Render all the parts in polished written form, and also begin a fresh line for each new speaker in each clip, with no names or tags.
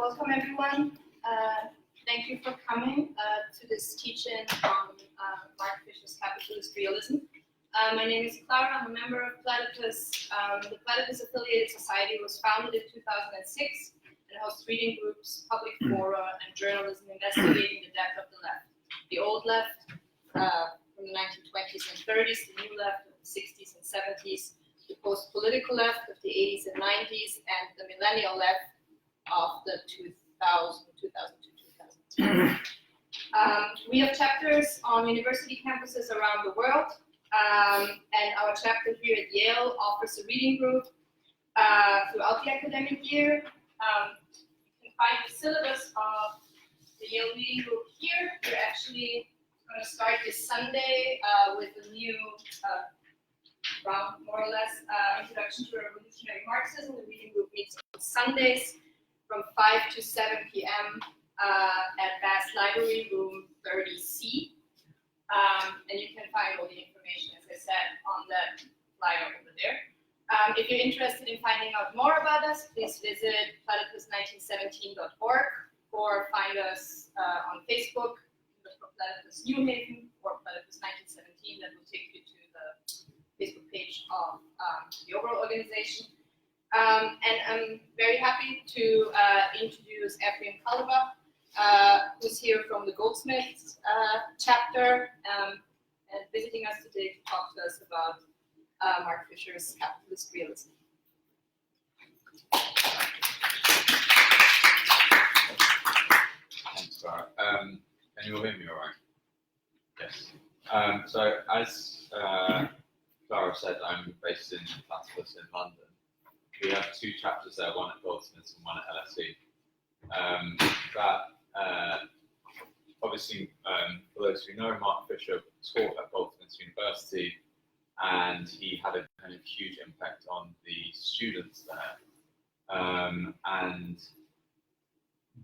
Welcome everyone. Thank you for coming to this teach-in on Mark Fisher's Capitalist Realism. My name is Clara. I'm a member of Platypus. The Platypus Affiliated Society was founded in 2006 and hosts reading groups, public fora, and journalism investigating the death of the left. The old left from the 1920s and 30s, the new left of the 60s and 70s, the post-political left of the 80s and 90s, and the millennial left of the 2000 to 2010. We have chapters on university campuses around the world, and our chapter here at Yale offers a reading group throughout the academic year. You can find the syllabus of the Yale reading group here. We're actually going to start this Sunday with a new round, more or less, Introduction to Revolutionary Marxism. The reading group meets on Sundays from 5 to 7 p.m. At Bass Library, room 30C. And you can find all the information, as I said, on the flyer over there. If you're interested in finding out more about us, please visit platypus1917.org or find us on Facebook, look for Platypus New Haven or Platypus 1917. That will take you to the Facebook page of the overall organization. And I'm very happy to introduce Ephraim Kalaba, who's here from the Goldsmiths chapter, and visiting us today to talk to us about Mark Fisher's Capitalist Realism.
Thanks, Clara. Can you all hear me all right? Yes. So as Clara said, I'm based in Platypus in London. We have two chapters there, one at Goldsmiths and one at LSE. Obviously, for those who know, Mark Fisher taught at Goldsmiths University, and he had a kind of huge impact on the students there. And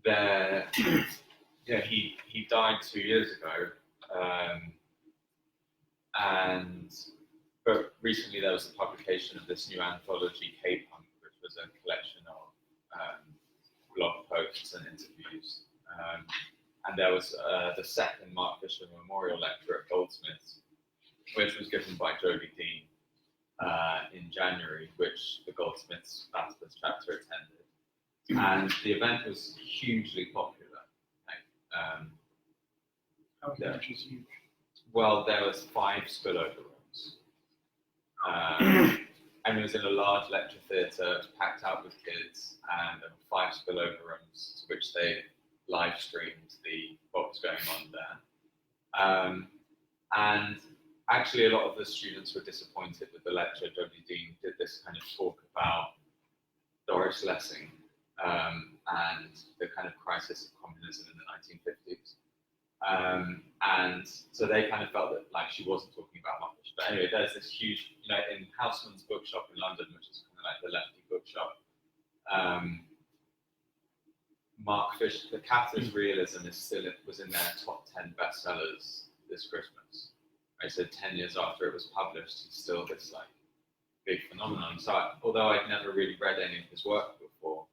there, he died 2 years ago, but recently there was the publication of this new anthology, K-Punk, which was a collection of blog posts and interviews. And there was the second Mark Fisher Memorial Lecture at Goldsmiths, which was given by Jodie Dean in January, which the Goldsmiths Platypus chapter attended. And the event was hugely popular.
How much is huge?
Well, there was 5 spillover rooms. And it was in a large lecture theatre, packed out with kids, and there were 5 spillover rooms to which they live streamed what was going on there. And actually, a lot of the students were disappointed with the lecture. Jodie Dean did this kind of talk about Doris Lessing and the kind of crisis of communism in the 1950s. And so they kind of felt that like she wasn't talking about Mark Fisher. But anyway, there's this huge, in Houseman's bookshop in London, which is kind of like the lefty bookshop, Mark Fisher, The Capitalist Realism was in their top 10 bestsellers this Christmas. I said 10 years after it was published, it's still this like big phenomenon. So although I'd never really read any of his work before,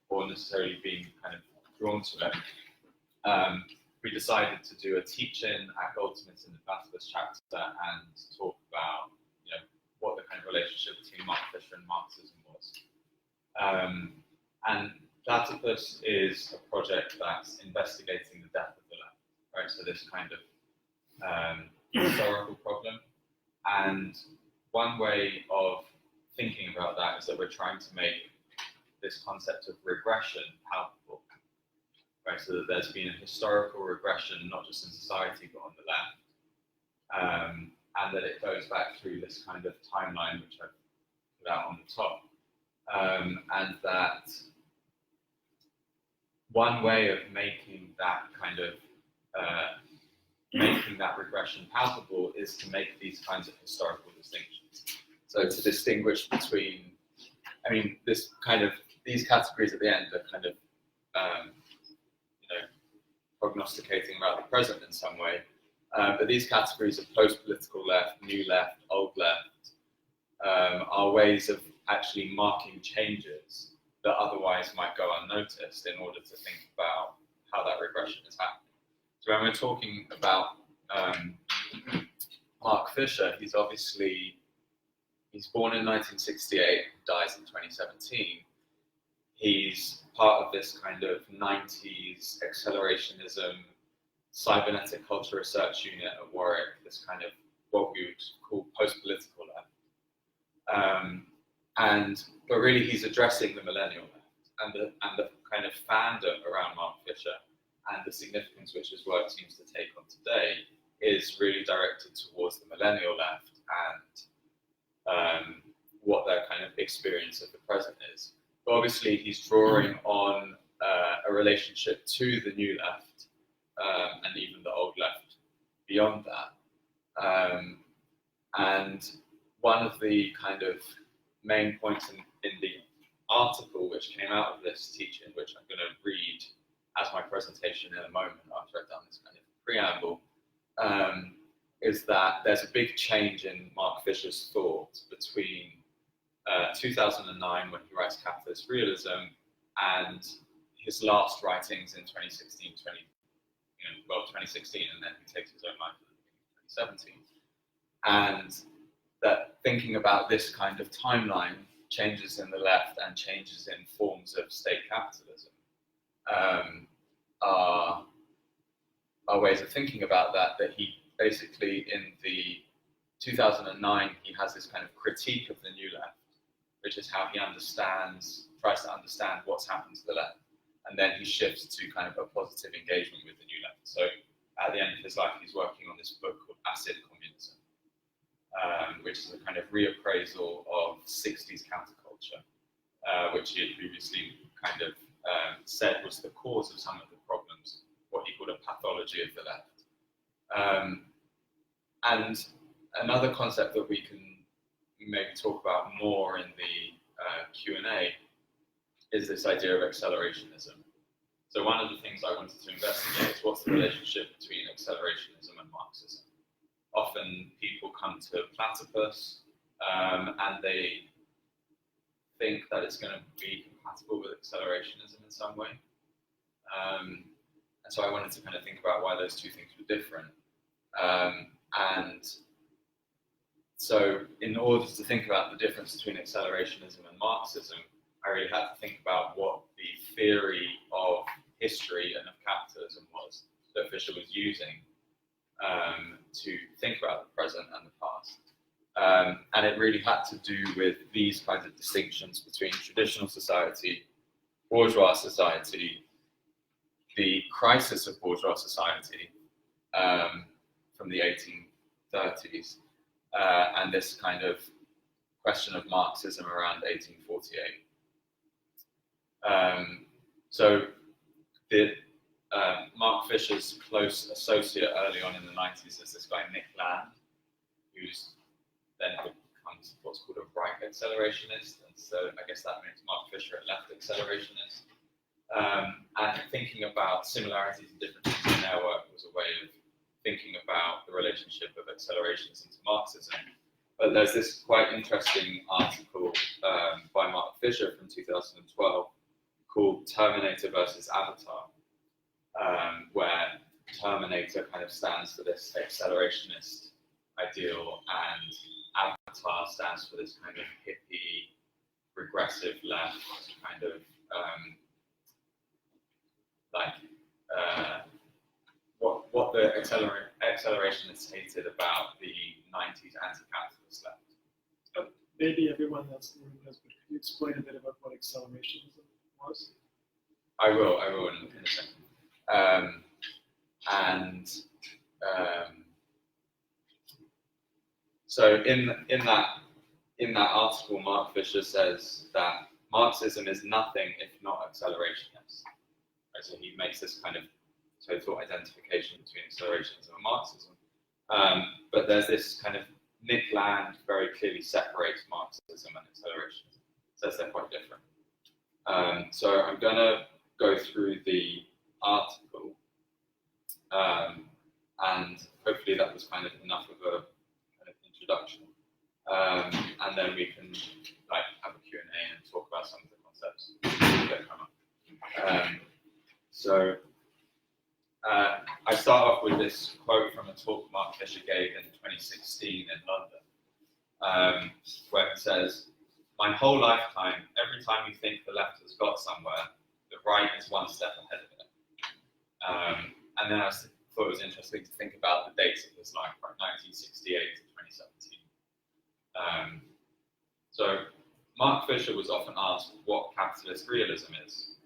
or necessarily been kind of drawn to it, we decided to do a teach-in at Goldsmiths in the Platypus chapter and talk about, what the kind of relationship between Mark Fisher and Marxism was. And Platypus is a project that's investigating the death of the left, right? So this kind of historical problem. And one way of thinking about that is that we're trying to make this concept of regression palpable. Right, so that there's been a historical regression, not just in society, but on the left. And that it goes back through this kind of timeline, which I've put out on the top. And that one way of making that kind of, making that regression palpable is to make these kinds of historical distinctions. So to distinguish between, these categories at the end are kind of, prognosticating about the present in some way. But these categories of post-political left, new left, old left, are ways of actually marking changes that otherwise might go unnoticed in order to think about how that regression is happening. So when we're talking about Mark Fisher, he's born in 1968, dies in 2017. He's part of this kind of 90s accelerationism cybernetic culture research unit at Warwick, this kind of what we would call post-political left. But really he's addressing the millennial left and the kind of fandom around Mark Fisher and the significance which his work seems to take on today is really directed towards the millennial left and what their kind of experience of the present is. But obviously he's drawing on a relationship to the new left and even the old left beyond that. And one of the kind of main points in the article which came out of this teaching, which I'm going to read as my presentation in a moment after I've done this kind of preamble, is that there's a big change in Mark Fisher's thought between 2009 when he writes Capitalist Realism and his last writings in 2016, 2016, and then he takes his own life in 2017. And that thinking about this kind of timeline, changes in the left and changes in forms of state capitalism, are ways of thinking about that he basically in the 2009, he has this kind of critique of the new left, which is how he tries to understand what's happened to the left. And then he shifts to kind of a positive engagement with the new left. So at the end of his life, he's working on this book called Acid Communism, which is a kind of reappraisal of 60s counterculture, which he had previously kind of said was the cause of some of the problems, what he called a pathology of the left. And another concept that we can maybe talk about more in the Q&A is this idea of accelerationism. So one of the things I wanted to investigate is what's the relationship between accelerationism and Marxism. Often people come to Platypus and they think that it's going to be compatible with accelerationism in some way. And so I wanted to kind of think about why those two things were different. And so in order to think about the difference between accelerationism and Marxism, I really had to think about what the theory of history and of capitalism was that Fisher was using to think about the present and the past. And it really had to do with these kinds of distinctions between traditional society, bourgeois society, the crisis of bourgeois society from the 1830s, and this kind of question of Marxism around 1848. So Mark Fisher's close associate early on in the 90s is this guy Nick Land, who's then becomes what's called a right accelerationist, and so I guess that makes Mark Fisher a left accelerationist. And thinking about similarities and differences in their work was a way of thinking about the relationship of accelerationism to Marxism. But there's this quite interesting article by Mark Fisher from 2012 called Terminator versus Avatar, where Terminator kind of stands for this accelerationist ideal and Avatar stands for this kind of hippie, regressive left kind of what the accelerationists hated about the 90s anti-capitalist left.
Maybe everyone else in the room knows, but could you explain a bit about what accelerationism was?
I will in a second. So in that article, Mark Fisher says that Marxism is nothing if not accelerationist. Right, so he makes this kind of total identification between accelerationism and Marxism. But there's this kind of Nick Land very clearly separates Marxism and accelerationism. Says they're quite different. So I'm going to go through the article, and hopefully that was kind of enough of a kind of introduction, and then we can have a Q&A and talk about some of the concepts that come up. I start off with this quote from a talk Mark Fisher gave in 2016 in London, where he says, "My whole lifetime, every time you think the left has got somewhere, the right is one step ahead of it." And then I thought it was interesting to think about the dates of his life, right, 1968 to 2017. So Mark Fisher was often asked what capitalist realism is.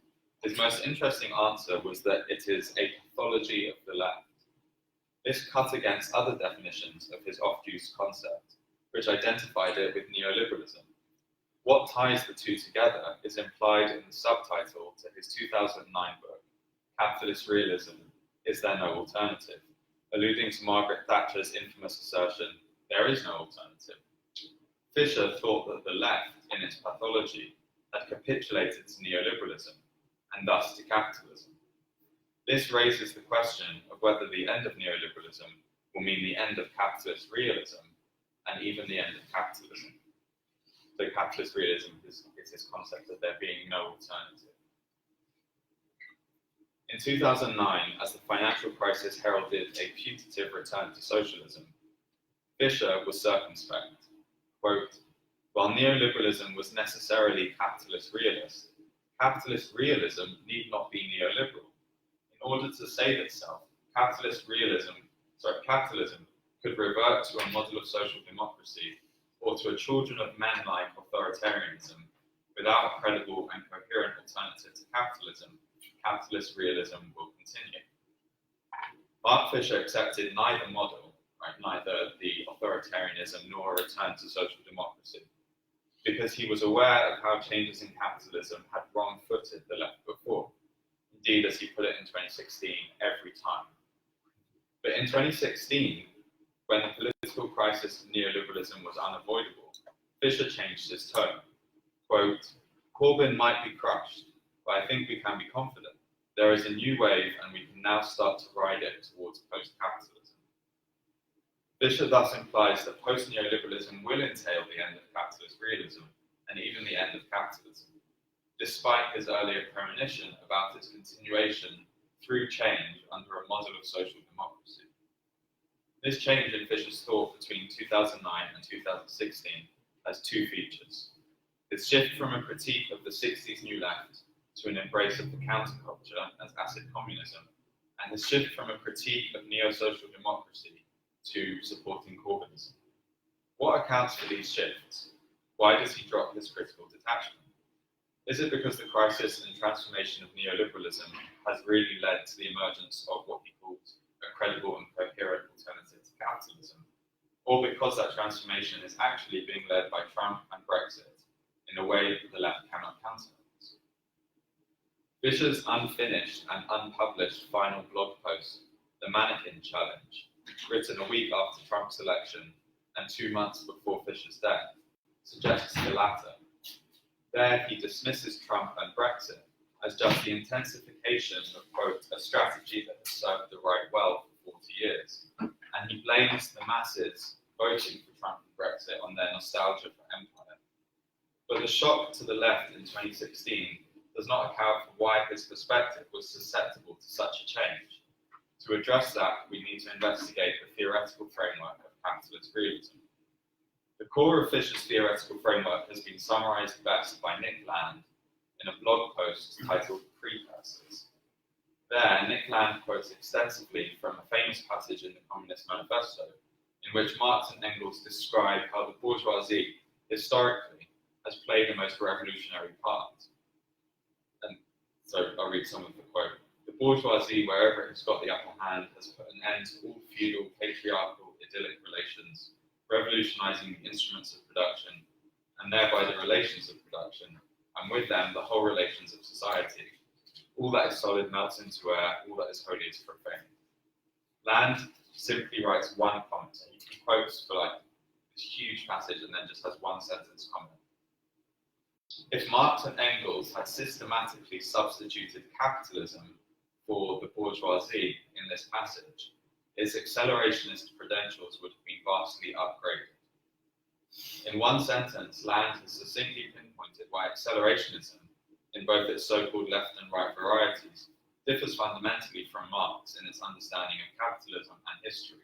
His most interesting answer was that it is a pathology of the left. This cut against other definitions of his oft-used concept, which identified it with neoliberalism. What ties the two together is implied in the subtitle to his 2009 book, Capitalist Realism, Is There No Alternative?, alluding to Margaret Thatcher's infamous assertion, "There is no alternative." Fisher thought that the left, in its pathology, had capitulated to neoliberalism, and thus to capitalism. This raises the question of whether the end of neoliberalism will mean the end of capitalist realism, and even the end of capitalism. So capitalist realism is this concept of there being no alternative. In 2009, as the financial crisis heralded a putative return to socialism, Fisher was circumspect. Quote, "While neoliberalism was necessarily capitalist realist, capitalist realism need not be neoliberal. In order to save itself, capitalism could revert to a model of social democracy or to a children of men-like authoritarianism without a credible and coherent alternative to capitalism. Capitalist realism will continue." Mark Fisher accepted neither model, right, neither the authoritarianism nor a return to social democracy, because he was aware of how changes in capitalism had wrong-footed the left before. Indeed, as he put it in 2016, every time. But in 2016, when the political crisis of neoliberalism was unavoidable, Fisher changed his tone. Quote, "Corbyn might be crushed, but I think we can be confident. There is a new wave and we can now start to ride it towards post-capitalism." Fisher thus implies that post-neoliberalism will entail the end of capitalist realism and even the end of capitalism, despite his earlier premonition about its continuation through change under a model of social democracy. This change in Fisher's thought between 2009 and 2016 has two features: its shift from a critique of the 60s New Left to an embrace of the counterculture as acid communism, and his shift from a critique of neo-social democracy to supporting Corbynism. What accounts for these shifts? Why does he drop his critical detachment? Is it because the crisis and transformation of neoliberalism has really led to the emergence of what he calls a credible and coherent alternative to capitalism? Or because that transformation is actually being led by Trump and Brexit in a way that the left cannot counterbalance? Fisher's unfinished and unpublished final blog post, The Mannequin Challenge, written a week after Trump's election and 2 months before Fisher's death, suggests the latter. There he dismisses Trump and Brexit as just the intensification of, quote, "a strategy that has served the right well for 40 years, and he blames the masses voting for Trump and Brexit on their nostalgia for empire. But the shock to the left in 2016 does not account for why his perspective was susceptible to such a change. To address that, we need to investigate the theoretical framework of capitalist realism. The core of Fisher's theoretical framework has been summarized best by Nick Land in a blog post titled Precursors. There, Nick Land quotes extensively from a famous passage in the Communist Manifesto, in which Marx and Engels describe how the bourgeoisie, historically, has played the most revolutionary part. And so I'll read some of the quote. "The bourgeoisie, wherever it has got the upper hand, has put an end to all feudal, patriarchal, idyllic relations, revolutionizing the instruments of production, and thereby the relations of production, and with them the whole relations of society. All that is solid melts into air, all that is holy is profane." Land simply writes one comment, and he quotes for like this huge passage and then just has one sentence comment. If Marx and Engels had systematically substituted capitalism for the bourgeoisie in this passage, its accelerationist credentials would have been vastly upgraded. In one sentence, Land has succinctly pinpointed why accelerationism in both its so-called left and right varieties, differs fundamentally from Marx in its understanding of capitalism and history,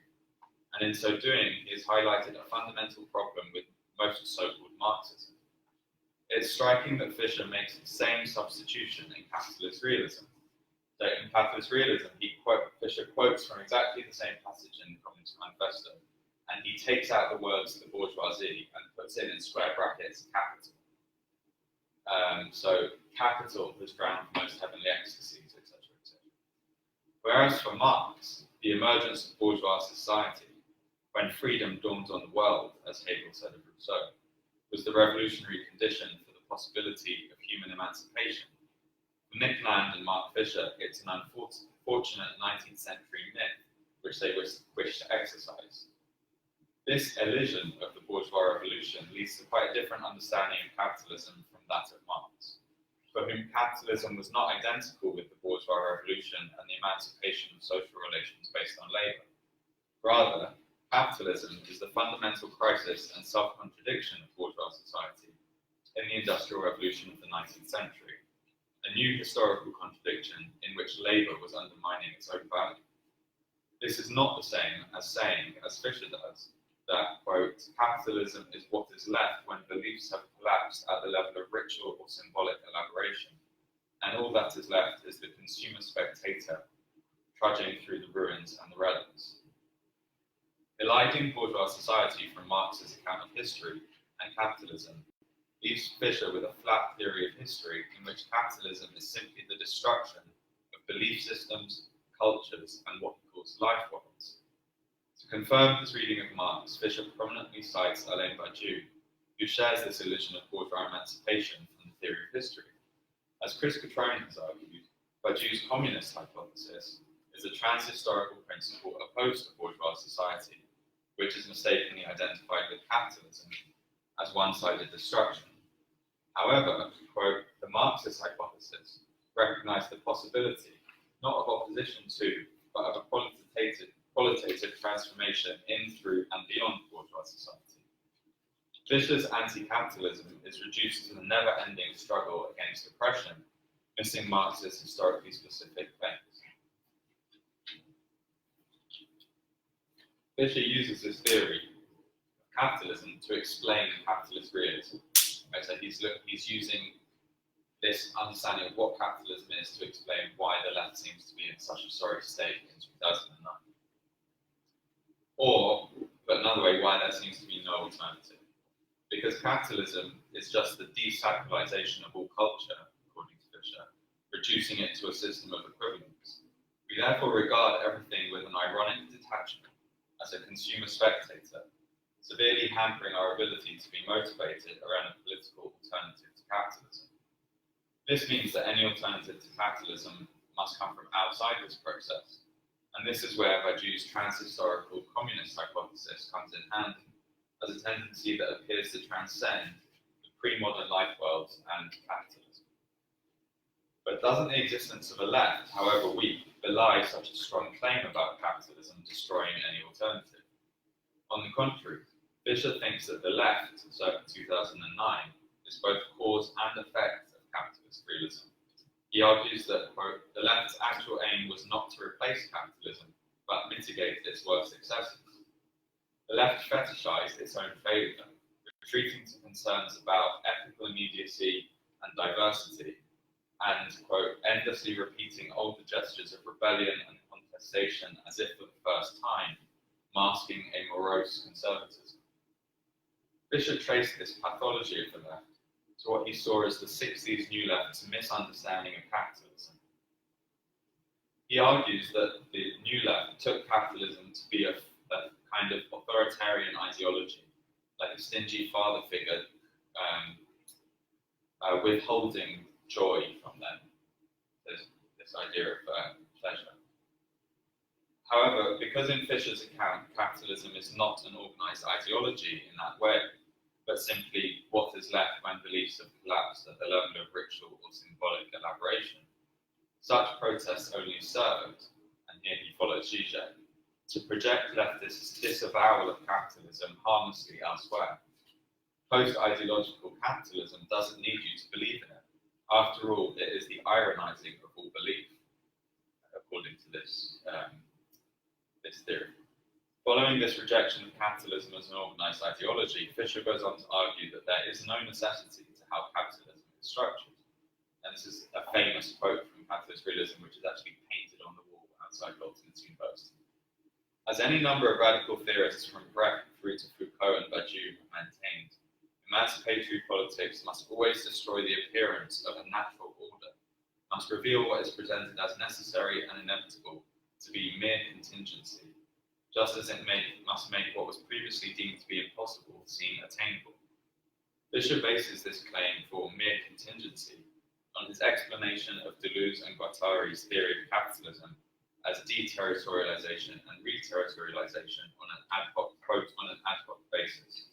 and in so doing, he has highlighted a fundamental problem with most so-called Marxism. It's striking that Fisher makes the same substitution in capitalist realism. So in capitalist realism, Fisher quotes from exactly the same passage in the Communist Manifesto, and he takes out the words the bourgeoisie and puts in square brackets capital. So capital has drowned most heavenly ecstasies, etc., etc. Whereas for Marx, the emergence of bourgeois society, when freedom dawned on the world, as Hegel said of Rousseau, was the revolutionary condition for the possibility of human emancipation. For Nick Land and Mark Fisher, it's an unfortunate 19th century myth which they wish to exercise. This elision of the bourgeois revolution leads to quite a different understanding of capitalism from that of Marx, for whom capitalism was not identical with the bourgeois revolution and the emancipation of social relations based on labour. Rather, capitalism is the fundamental crisis and self-contradiction of bourgeois society in the Industrial Revolution of the 19th century, a new historical contradiction in which labour was undermining its own value. This is not the same as saying, as Fisher does, that, quote, capitalism is what is left when beliefs have collapsed at the level of ritual or symbolic elaboration, and all that is left is the consumer spectator trudging through the ruins and the relics. Eliding bourgeois society from Marx's account of history and capitalism leaves Fisher with a flat theory of history in which capitalism is simply the destruction of belief systems, cultures, and what he calls life worlds. To confirm his reading of Marx, Fisher prominently cites Alain Badiou, who shares this illusion of bourgeois emancipation from the theory of history. As Chris Catrone has argued, Badiou's communist hypothesis is a transhistorical principle opposed to bourgeois society, which is mistakenly identified with capitalism as one-sided destruction. However, quote, the Marxist hypothesis recognized the possibility not of opposition to, but of a qualitative transformation in, through, and beyond bourgeois society. Fisher's anti-capitalism is reduced to the never-ending struggle against oppression, missing Marx's historically specific aims. Fisher uses this theory of capitalism to explain capitalist realism. So he's using this understanding of what capitalism is to explain why the left seems to be in such a sorry state in 2009. Or, but another way, why there seems to be no alternative. Because capitalism is just the desacralization of all culture, according to Fisher, reducing it to a system of equivalence. We therefore regard everything with an ironic detachment as a consumer spectator, severely hampering our ability to be motivated around a political alternative to capitalism. This means that any alternative to capitalism must come from outside this process, and this is where Badiou's transhistorical communist hypothesis comes in handy, as a tendency that appears to transcend the pre-modern life worlds and capitalism. But doesn't the existence of a left, however weak, belie such a strong claim about capitalism destroying any alternative? On the contrary, Fisher thinks that the left, circa 2009, is both cause and effect of capitalist realism. He argues that, quote, the left's actual aim was not to replace capitalism, but mitigate its worst excesses. The left fetishized its own failure, retreating to concerns about ethical immediacy and diversity, and, quote, endlessly repeating older gestures of rebellion and contestation as if for the first time, masking a morose conservatism. Fisher traced this pathology of the left to what he saw as the 60s New Left's misunderstanding of capitalism. He argues that the New Left took capitalism to be a kind of authoritarian ideology, like a stingy father figure withholding joy from them. There's this idea of pleasure. However, because in Fisher's account, capitalism is not an organized ideology in that way, but simply what is left when beliefs have collapsed at the level of ritual or symbolic elaboration, such protests only served, and here he follows Zizek, to project leftist disavowal of capitalism harmlessly elsewhere. Post-ideological capitalism doesn't need you to believe in it. After all, it is the ironizing of all belief, according to this theory. Following this rejection of capitalism as an organized ideology, Fisher goes on to argue that there is no necessity to how capitalism is structured. And this is a famous quote from Capitalist Realism, which is actually painted on the wall outside Goldsmiths University. As any number of radical theorists from Brecht through to Foucault and Badiou have maintained, emancipatory politics must always destroy the appearance of a natural order, must reveal what is presented as necessary and inevitable to be mere contingency, just as it must make what was previously deemed to be impossible seem attainable. Fisher bases this claim for mere contingency on his explanation of Deleuze and Guattari's theory of capitalism as deterritorialization and reterritorialization on an ad hoc basis.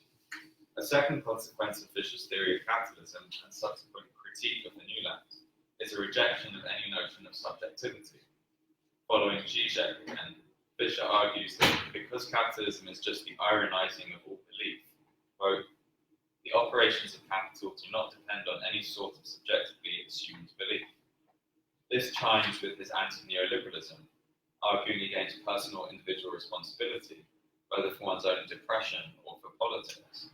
A second consequence of Fisher's theory of capitalism and subsequent critique of the New Left is a rejection of any notion of subjectivity. Following Zizek again, Fisher argues that because capitalism is just the ironizing of all belief, quote, the operations of capital do not depend on any sort of subjectively assumed belief. This chimes with his anti-neoliberalism, arguing against personal individual responsibility, whether for one's own depression or for politics.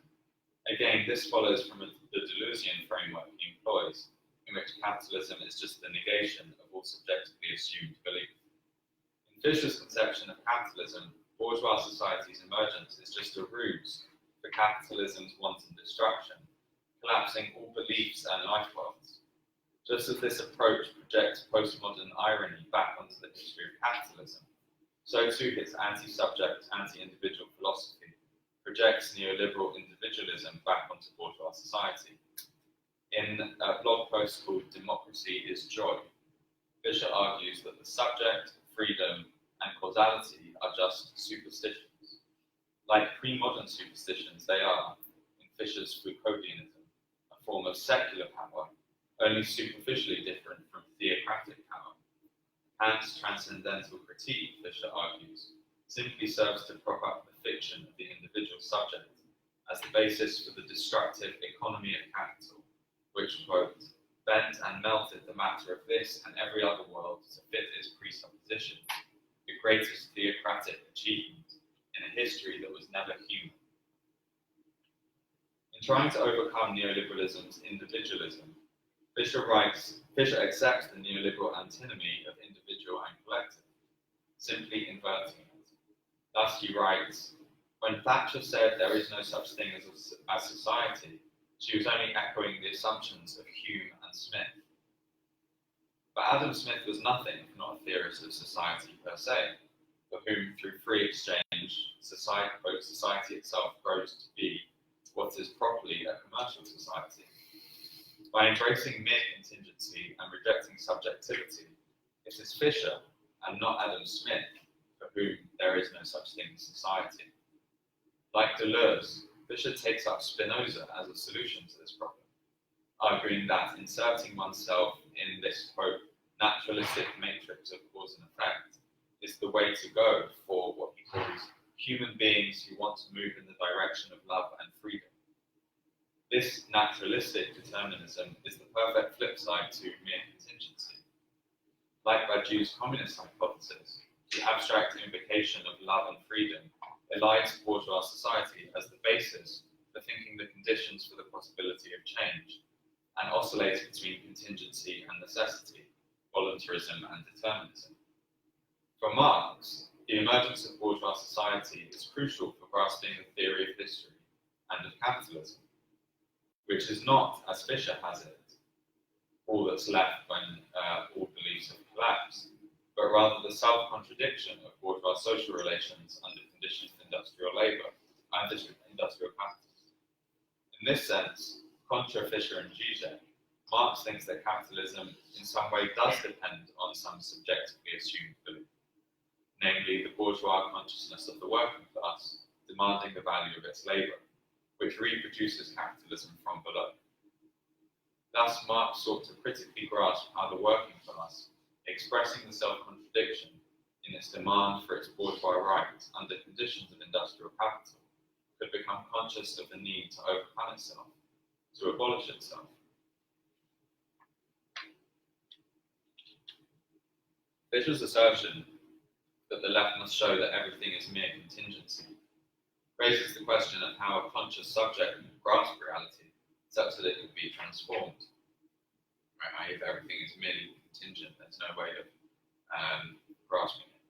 Again, this follows from the Deleuzian framework he employs, in which capitalism is just the negation of all subjectively assumed belief. In Fisher's conception of capitalism, bourgeois society's emergence is just a ruse for capitalism's wanton destruction, collapsing all beliefs and life worlds. Just as this approach projects postmodern irony back onto the history of capitalism, so too his anti-subject, anti-individual philosophy projects neoliberal individualism back onto bourgeois society. In a blog post called Democracy is Joy, Fisher argues that the subject, freedom, and causality are just superstitions. Like pre-modern superstitions, they are, in Fisher's Foucauldianism, a form of secular power, only superficially different from theocratic power. Kant's transcendental critique, Fisher argues, simply serves to prop up the fiction of the individual subject as the basis for the destructive economy of capital, which, quote, bent and melted the matter of this and every other world to fit its presuppositions, the greatest theocratic achievement in a history that was never human. In trying to overcome neoliberalism's individualism, Fisher accepts the neoliberal antinomy of individual and collective, simply inverting it. Thus he writes, when Thatcher said there is no such thing as society, she was only echoing the assumptions of Hume and Smith. But Adam Smith was nothing if not a theorist of society per se, for whom through free exchange, society itself grows to be what is properly a commercial society. By embracing mere contingency and rejecting subjectivity, it is Fisher and not Adam Smith for whom there is no such thing as society. Like Deleuze, Fisher takes up Spinoza as a solution to this problem, arguing that inserting oneself in this, quote, naturalistic matrix of cause and effect is the way to go for what he calls human beings who want to move in the direction of love and freedom. This naturalistic determinism is the perfect flip side to mere contingency. Like Badiou's communist hypothesis, the abstract invocation of love and freedom elides bourgeois society as the basis for thinking the conditions for the possibility of change, and oscillates between contingency and necessity, voluntarism and determinism. For Marx, the emergence of bourgeois society is crucial for grasping the theory of history and of capitalism, which is not, as Fisher has it, all that's left when all beliefs have collapsed, but rather the self-contradiction of bourgeois social relations under conditions of industrial labour and industrial capitalism. In this sense, contra Fisher and Zizek, Marx thinks that capitalism in some way does depend on some subjectively assumed belief, namely the bourgeois consciousness of the working class demanding the value of its labour, which reproduces capitalism from below. Thus, Marx sought to critically grasp how the working class, expressing the self-contradiction in its demand for its bourgeois rights under conditions of industrial capital, could become conscious of the need to overcome itself, to abolish itself. Fisher's assertion that the left must show that everything is mere contingency raises the question of how a conscious subject can grasp reality such that it can be transformed. Right? If everything is merely contingent, there's no way of grasping it.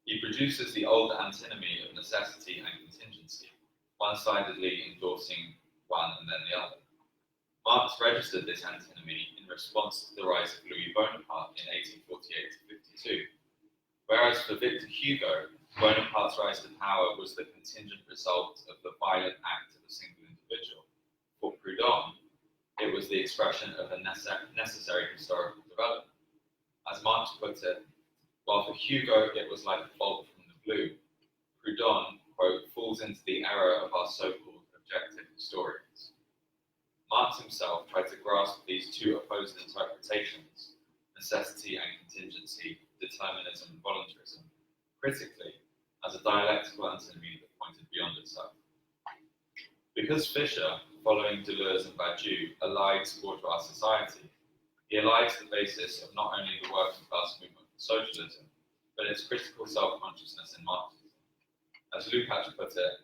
He produces the old antinomy of necessity and contingency, one-sidedly endorsing one and then the other. Marx registered this antinomy in response to the rise of Louis Bonaparte in 1848-52, whereas for Victor Hugo, Bonaparte's rise to power was the contingent result of the violent act of a single individual. For Proudhon, it was the expression of a necessary historical development. As Marx put it, while for Hugo it was like a bolt from the blue, Proudhon, quote, falls into the error of our so-called objective historians. Marx himself tried to grasp these two opposed interpretations, necessity and contingency, determinism and voluntarism, critically as a dialectical antinomy that pointed beyond itself. Because Fisher, following Deleuze and Badiou, elides bourgeois society, he elides the basis of not only the working class movement for socialism, but its critical self-consciousness in Marxism. As Lukács put it,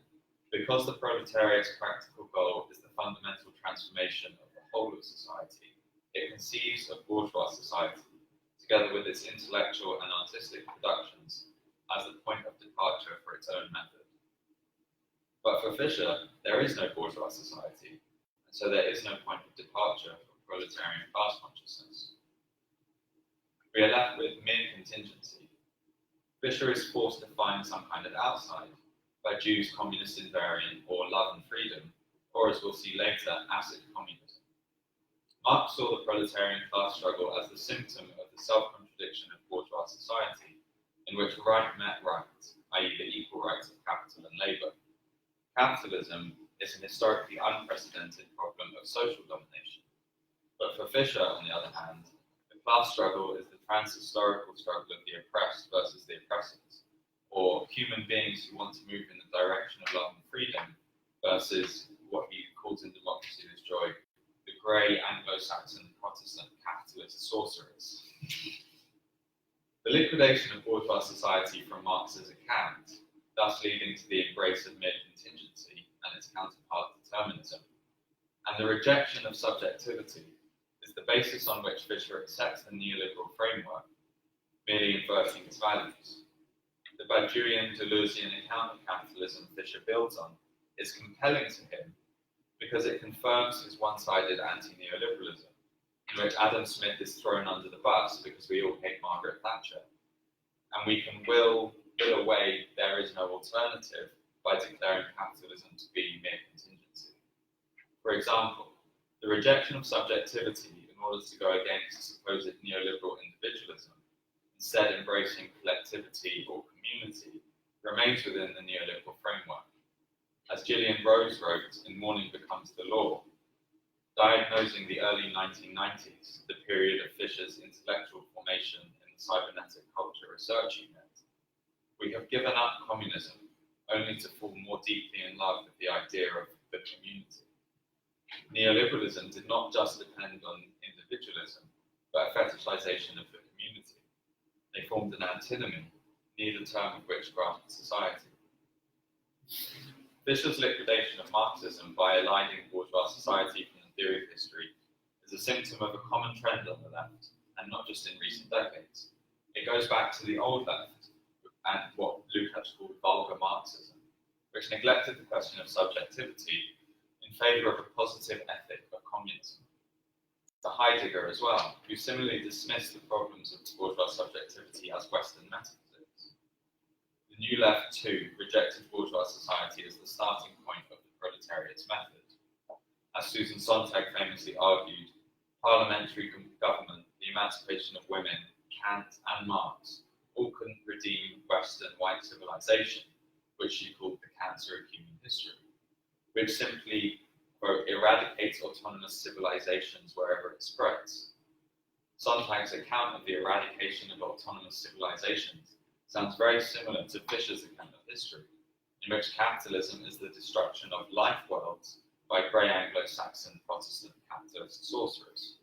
because the proletariat's practical goal is the fundamental transformation of the whole of society, it conceives of bourgeois society, together with its intellectual and artistic productions, as the point of departure for its own method. But for Fisher, there is no bourgeois society, and so there is no point of departure from proletarian class consciousness. We are left with mere contingency. Fisher is forced to find some kind of outside, Badiou's communist invariant or love and freedom, or as we'll see later, acid communism. Marx saw the proletarian class struggle as the symptom of the self-contradiction of bourgeois society, in which right met right, i.e. the equal rights of capital and labour. Capitalism is an historically unprecedented problem of social domination. But for Fisher, on the other hand, the class struggle is the trans-historical struggle of the oppressed versus the oppressors, or human beings who want to move in the direction of love and freedom versus what he calls in Democracy is Joy, the grey Anglo-Saxon Protestant capitalist sorcerers. The liquidation of bourgeois society from Marx's account, thus leading to the embrace of mere contingency and its counterpart determinism, and the rejection of subjectivity is the basis on which Fisher accepts the neoliberal framework, merely inverting its values. The Badiouian Deleuzian account of capitalism Fisher builds on is compelling to him because it confirms his one-sided anti-neoliberalism, in which Adam Smith is thrown under the bus because we all hate Margaret Thatcher, and we can will away there is no alternative by declaring capitalism to be mere contingency. For example, the rejection of subjectivity in order to go against supposed neoliberal individualism, instead embracing collectivity or community, remains within the neoliberal framework. As Gillian Rose wrote in Morning Becomes the Law, diagnosing the early 1990s, the period of Fisher's intellectual formation in the cybernetic culture research unit, we have given up communism only to fall more deeply in love with the idea of the community. Neoliberalism did not just depend on individualism, but a fetishization of the community. They formed an antinomy, neither term of which grasped society. Fisher's liquidation of Marxism by eliding bourgeois society from the theory of history is a symptom of a common trend on the left, and not just in recent decades. It goes back to the old left, and what Lukács called vulgar Marxism, which neglected the question of subjectivity in favour of a positive ethic of communism. To Heidegger as well, who similarly dismissed the problems of bourgeois subjectivity as Western metaphysics. The New Left, too, rejected bourgeois society as the starting point of the proletariat's method. As Susan Sontag famously argued, parliamentary government, the emancipation of women, Kant and Marx all couldn't redeem Western white civilization, which she called the cancer of human history, which simply, quote, eradicates autonomous civilizations wherever it spreads. Sontag's account of the eradication of autonomous civilizations sounds very similar to Fisher's account of history, in which capitalism is the destruction of life worlds by grey Anglo-Saxon Protestant capitalist sorcerers.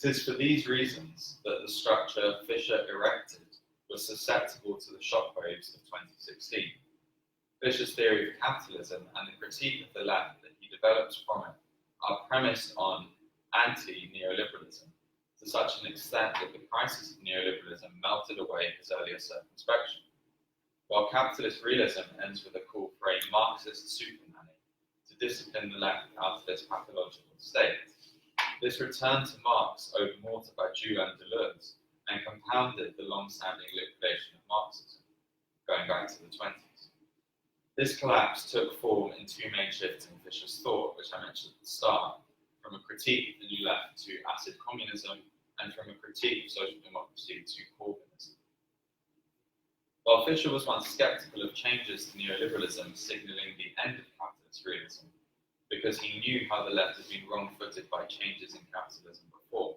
It is for these reasons that the structure Fisher erected was susceptible to the shockwaves of 2016. Fisher's theory of capitalism and the critique of the left that he develops from it are premised on anti-neoliberalism to such an extent that the crisis of neoliberalism melted away his earlier circumspection. While capitalist realism ends with a call for a Marxist super-nanny to discipline the left out of its pathological state, this return to Marx owed more to Badiou and Deleuze and compounded the long-standing liquidation of Marxism, going back to the 20s. This collapse took form in two main shifts in Fisher's thought, which I mentioned at the start, from a critique of the New Left to acid communism, and from a critique of social democracy to Corbynism. While Fisher was once sceptical of changes to neoliberalism signaling the end of capitalist realism, because he knew how the left had been wrong-footed by changes in capitalism before,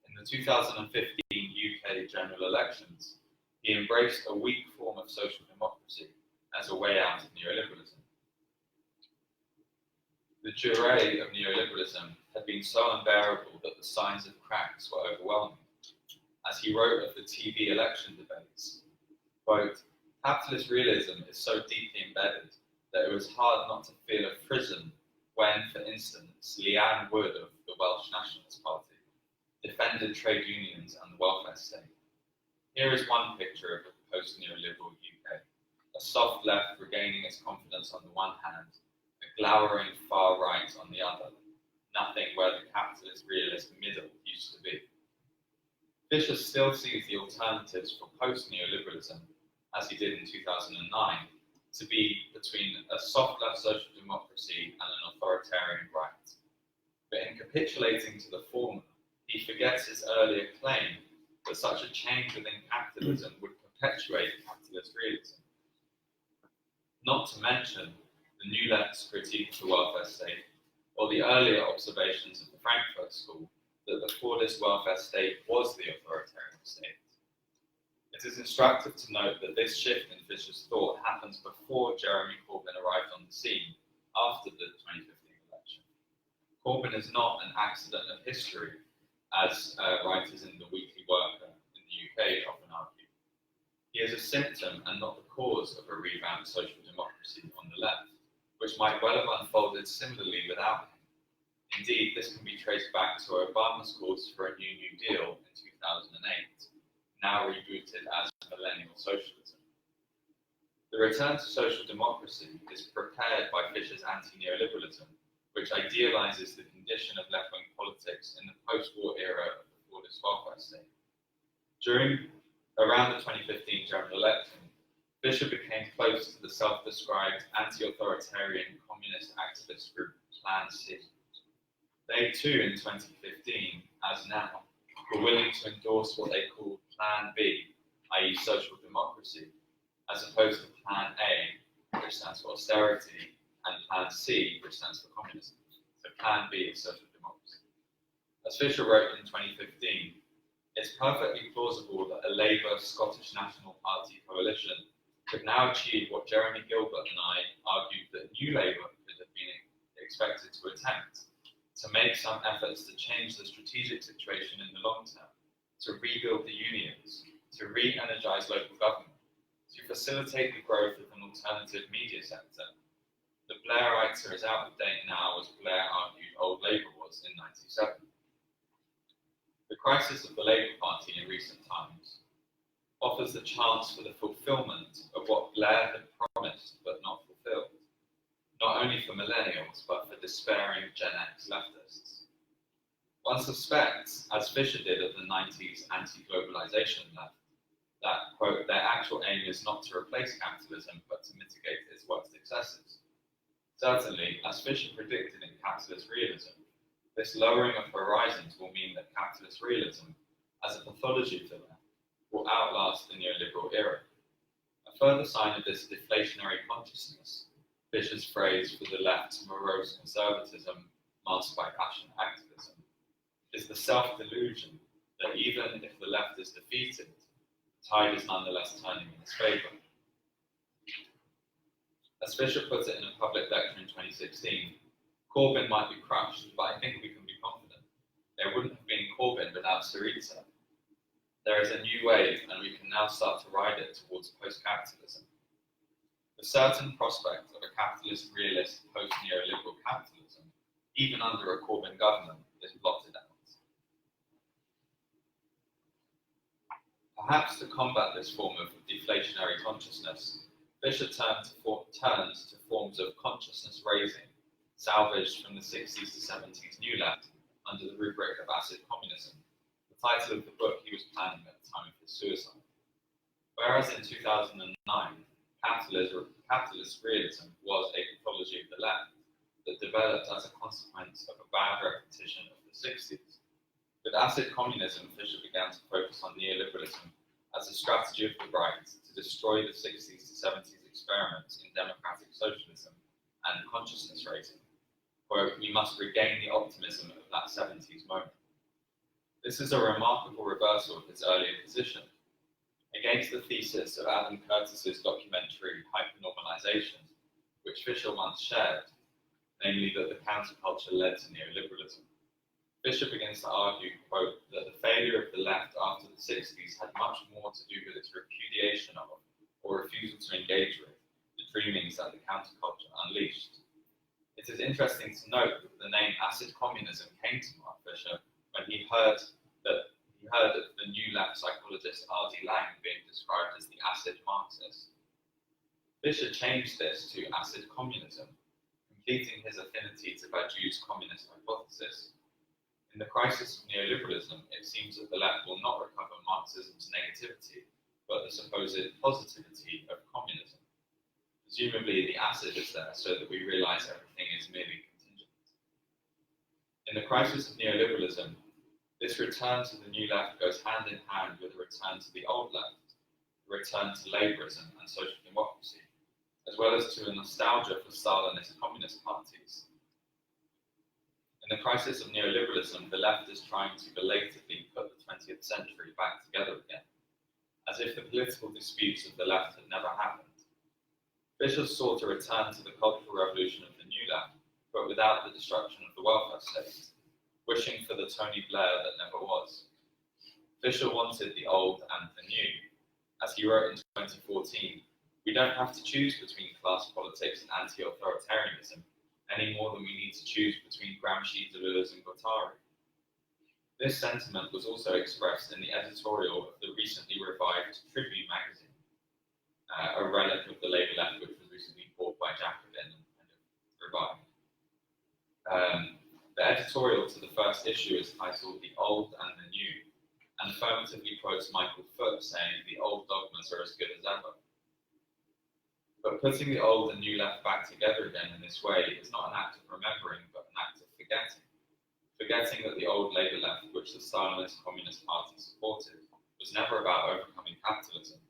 in the 2015 UK general elections, he embraced a weak form of social democracy as a way out of neoliberalism. The durée of neoliberalism had been so unbearable that the signs of cracks were overwhelming. As he wrote of the TV election debates, quote, "Capitalist realism is so deeply embedded that it was hard not to feel a frisson when, for instance, Leanne Wood of the Welsh Nationalist Party defended trade unions and the welfare state. Here is one picture of a post-neoliberal UK, a soft left regaining its confidence on the one hand, a glowering far right on the other, nothing where the capitalist realist middle used to be." Fisher still sees the alternatives for post-neoliberalism, as he did in 2009, to be between a soft left social democracy and an authoritarian right. But in capitulating to the former, he forgets his earlier claim that such a change within capitalism would perpetuate capitalist realism. Not to mention the New Left's critique of the welfare state, or the earlier observations of the Frankfurt School that the Fordist welfare state was the authoritarian state. It is instructive to note that this shift in Fisher's thought happens before Jeremy Corbyn arrived on the scene after the 2015 election. Corbyn is not an accident of history, as writers in the Weekly Worker in the UK often argue. He is a symptom and not the cause of a revamped social democracy on the left, which might well have unfolded similarly without him. Indeed, this can be traced back to Obama's calls for a New Deal in 2008, now rebooted as millennial socialism. The return to social democracy is prepared by Fisher's anti-neoliberalism, which idealizes the condition of left-wing politics in the post-war era of the Fordist welfare state. Around the 2015 general election, Fisher became close to the self-described anti-authoritarian communist activist group Plan C. They too, in 2015, as now, were willing to endorse what they called Plan B, i.e. social democracy, as opposed to Plan A, which stands for austerity, and Plan C, which stands for communism. So Plan B is social democracy. As Fisher wrote in 2015, it's perfectly plausible that a Labour Scottish National Party coalition could now achieve what Jeremy Gilbert and I argued that New Labour could have been expected to attempt, to make some efforts to change the strategic situation in the long term, to rebuild the unions, to re-energise local government, to facilitate the growth of an alternative media sector. The Blairites are as out of date now as Blair argued old Labour was in '97. The crisis of the Labour Party in recent times offers the chance for the fulfilment of what Blair had promised but not fulfilled, not only for millennials but for despairing Gen X leftists. One suspects, as Fisher did at the 90s anti-globalization left, that, quote, their actual aim is not to replace capitalism but to mitigate its worst excesses. Certainly, as Fisher predicted in Capitalist Realism, this lowering of horizons will mean that capitalist realism, as a pathology to them, will outlast the neoliberal era. A further sign of this deflationary consciousness, Fisher's phrase for the left's morose conservatism masked by passion activism, is the self-delusion that even if the left is defeated, the tide is nonetheless turning in its favour. As Fisher put it in a public lecture in 2016, Corbyn might be crushed, but I think we can be confident. There wouldn't have been Corbyn without Syriza. There is a new wave, and we can now start to ride it towards post-capitalism. The certain prospect of a capitalist, realist, post-neoliberal capitalism, even under a Corbyn government, is blotted out. Perhaps to combat this form of deflationary consciousness, Fisher turns to forms of consciousness raising, salvaged from the 60s to 70s New Left under the rubric of acid communism, the title of the book he was planning at the time of his suicide. Whereas in 2009, capitalist realism was a pathology of the left that developed as a consequence of a bad repetition of the 60s. With acid communism, Fisher began to focus on neoliberalism as a strategy of the right to destroy the 60s to 70s experiments in democratic socialism and consciousness raising. Quote, "We must regain the optimism of that 70s moment." This is a remarkable reversal of his earlier position. Against the thesis of Adam Curtis's documentary Hypernormalization, which Fisher once shared, namely that the counterculture led to neoliberalism, Fisher begins to argue, quote, that the failure of the left after the 60s had much more to do with its repudiation of, or refusal to engage with, the dreamings that the counterculture unleashed. It is interesting to note that the name acid communism came to Mark Fisher when he heard of the New Left psychologist R.D. Laing being described as the acid Marxist. Fisher changed this to acid communism, completing his affinity to Badiou's communist hypothesis. In the crisis of neoliberalism, it seems that the left will not recover Marxism's negativity, but the supposed positivity of communism. Presumably, the acid is there so that we realize everything is merely contingent. In the crisis of neoliberalism, this return to the new left goes hand in hand with a return to the old left, a return to laborism and social democracy, as well as to a nostalgia for Stalinist communist parties. In the crisis of neoliberalism, the left is trying to belatedly put the 20th century back together again, as if the political disputes of the left had never happened. Fisher sought a return to the cultural revolution of the new left, but without the destruction of the welfare state, wishing for the Tony Blair that never was. Fisher wanted the old and the new. As he wrote in 2014, "We don't have to choose between class politics and anti-authoritarianism any more than we need to choose between Gramsci, Deleuze, and Guattari." This sentiment was also expressed in the editorial of the recently revived Tribune magazine, a relic of the Labour left which was recently bought by Jacobin and kind of revived. The editorial to the first issue is titled "The Old and the New," and affirmatively quotes Michael Foot saying the old dogmas are as good as ever. But putting the old and new left back together again in this way is not an act of remembering, but an act of forgetting. Forgetting that the old Labour left, which the Stalinist Communist Party supported, was never about overcoming capitalism,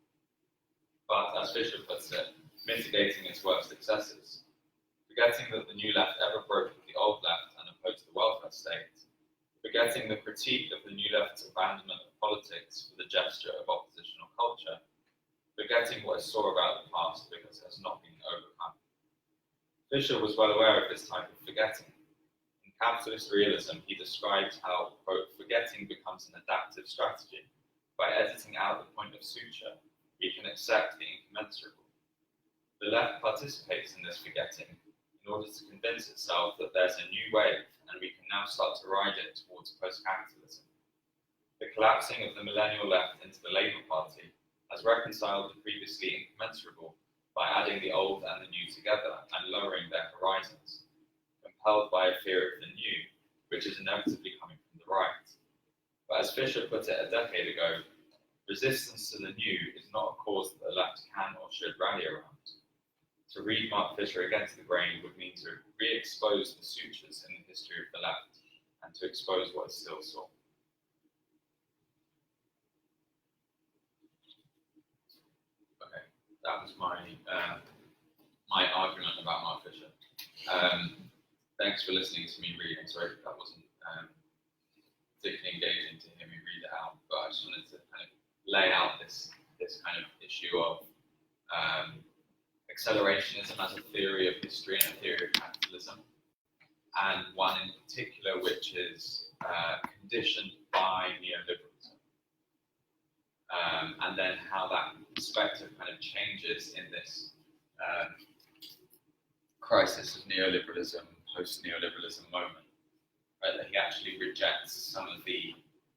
but, as Fisher puts it, mitigating its worst excesses. Forgetting that the new left ever broke with the old left and opposed the welfare state. Forgetting the critique of the new left's abandonment of politics for the gesture of oppositional culture. Forgetting what it saw about the past because it has not been overcome. Fisher was well aware of this type of forgetting. In Capitalist Realism, he describes how, quote, "forgetting becomes an adaptive strategy. By editing out the point of suture, we can accept the incommensurable." The left participates in this forgetting in order to convince itself that there's a new wave and we can now start to ride it towards post-capitalism. The collapsing of the millennial left into the Labour Party has reconciled the previously incommensurable by adding the old and the new together and lowering their horizons, compelled by a fear of the new, which is inevitably coming from the right. But as Fisher put it a decade ago, resistance to the new is not a cause that the left can or should rally around. To read Mark Fisher against the grain would mean to re-expose the sutures in the history of the left and to expose what is still sought. Okay, that was my argument about Mark Fisher. Thanks for listening to me read. I'm sorry if that wasn't particularly engaging to hear me read it out, but I just wanted to kind of lay out this kind of issue of accelerationism as a theory of history and a theory of capitalism, and one in particular which is conditioned by neoliberalism, and then how that perspective kind of changes in this crisis of neoliberalism, post-neoliberalism moment, right? That he actually rejects some of the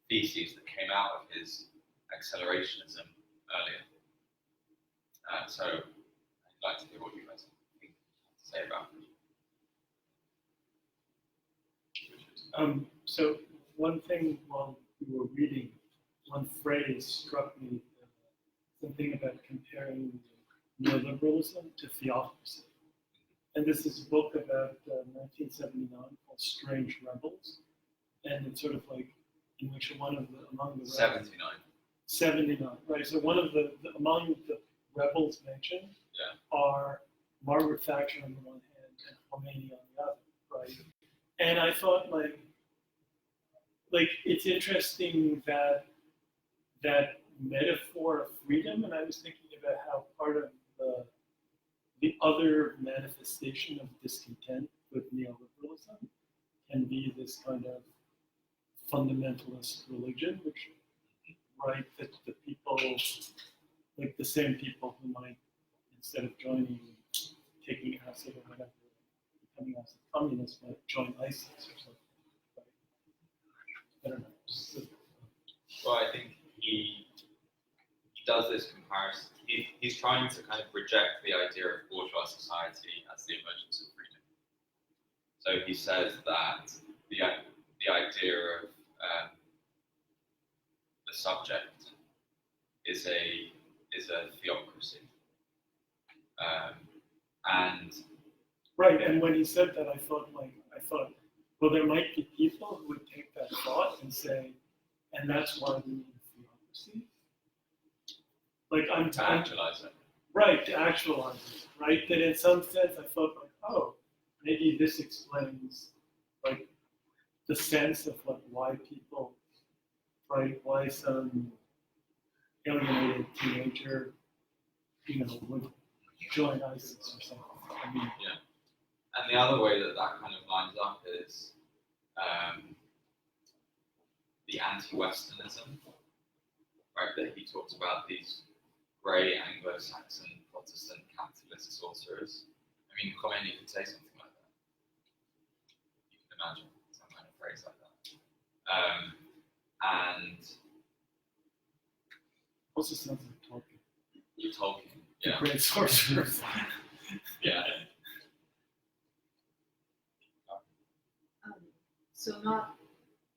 theses that came out of his accelerationism earlier. So I'd like to hear what you guys think to say about it.
So one thing while we were reading, one phrase struck me, something about comparing neoliberalism to theocracy. And this is a book about 1979 called Strange Rebels. And it's sort of like, in which among the
79.
79, right? So one of among the rebels mentioned are Margaret Thatcher on the one hand and Khomeini on the other, right? And I thought, like it's interesting that metaphor of freedom, and I was thinking about how part of the other manifestation of discontent with neoliberalism can be this kind of fundamentalist religion, which, right, that the people, like the same people who might, instead of taking acid or whatever, becoming acid communists, might join ISIS or something. Right? I don't know.
Well, I think he does this comparison. He's trying to kind of reject the idea of bourgeois society as the emergence of freedom. So he says that the idea of the subject is a theocracy, and
right. And when he said that, I thought, well, there might be people who would take that thought and say, and that's why we need theocracy.
To actualize it.
Right, to actualize it, right? That in some sense I thought like, oh, maybe this explains like the sense of like why people, right, why some alienated teenager, would join ISIS or something. I mean,
yeah. And the other way that kind of lines up is the anti-Westernism, right? That he talks about these grey Anglo-Saxon Protestant capitalist sorcerers. I mean, Khomeini could say something like that. You can imagine some kind of phrase like that. And
also sounds like Tolkien.
Tolkien,
The
yeah.
great sorcerers.
Yeah.
So not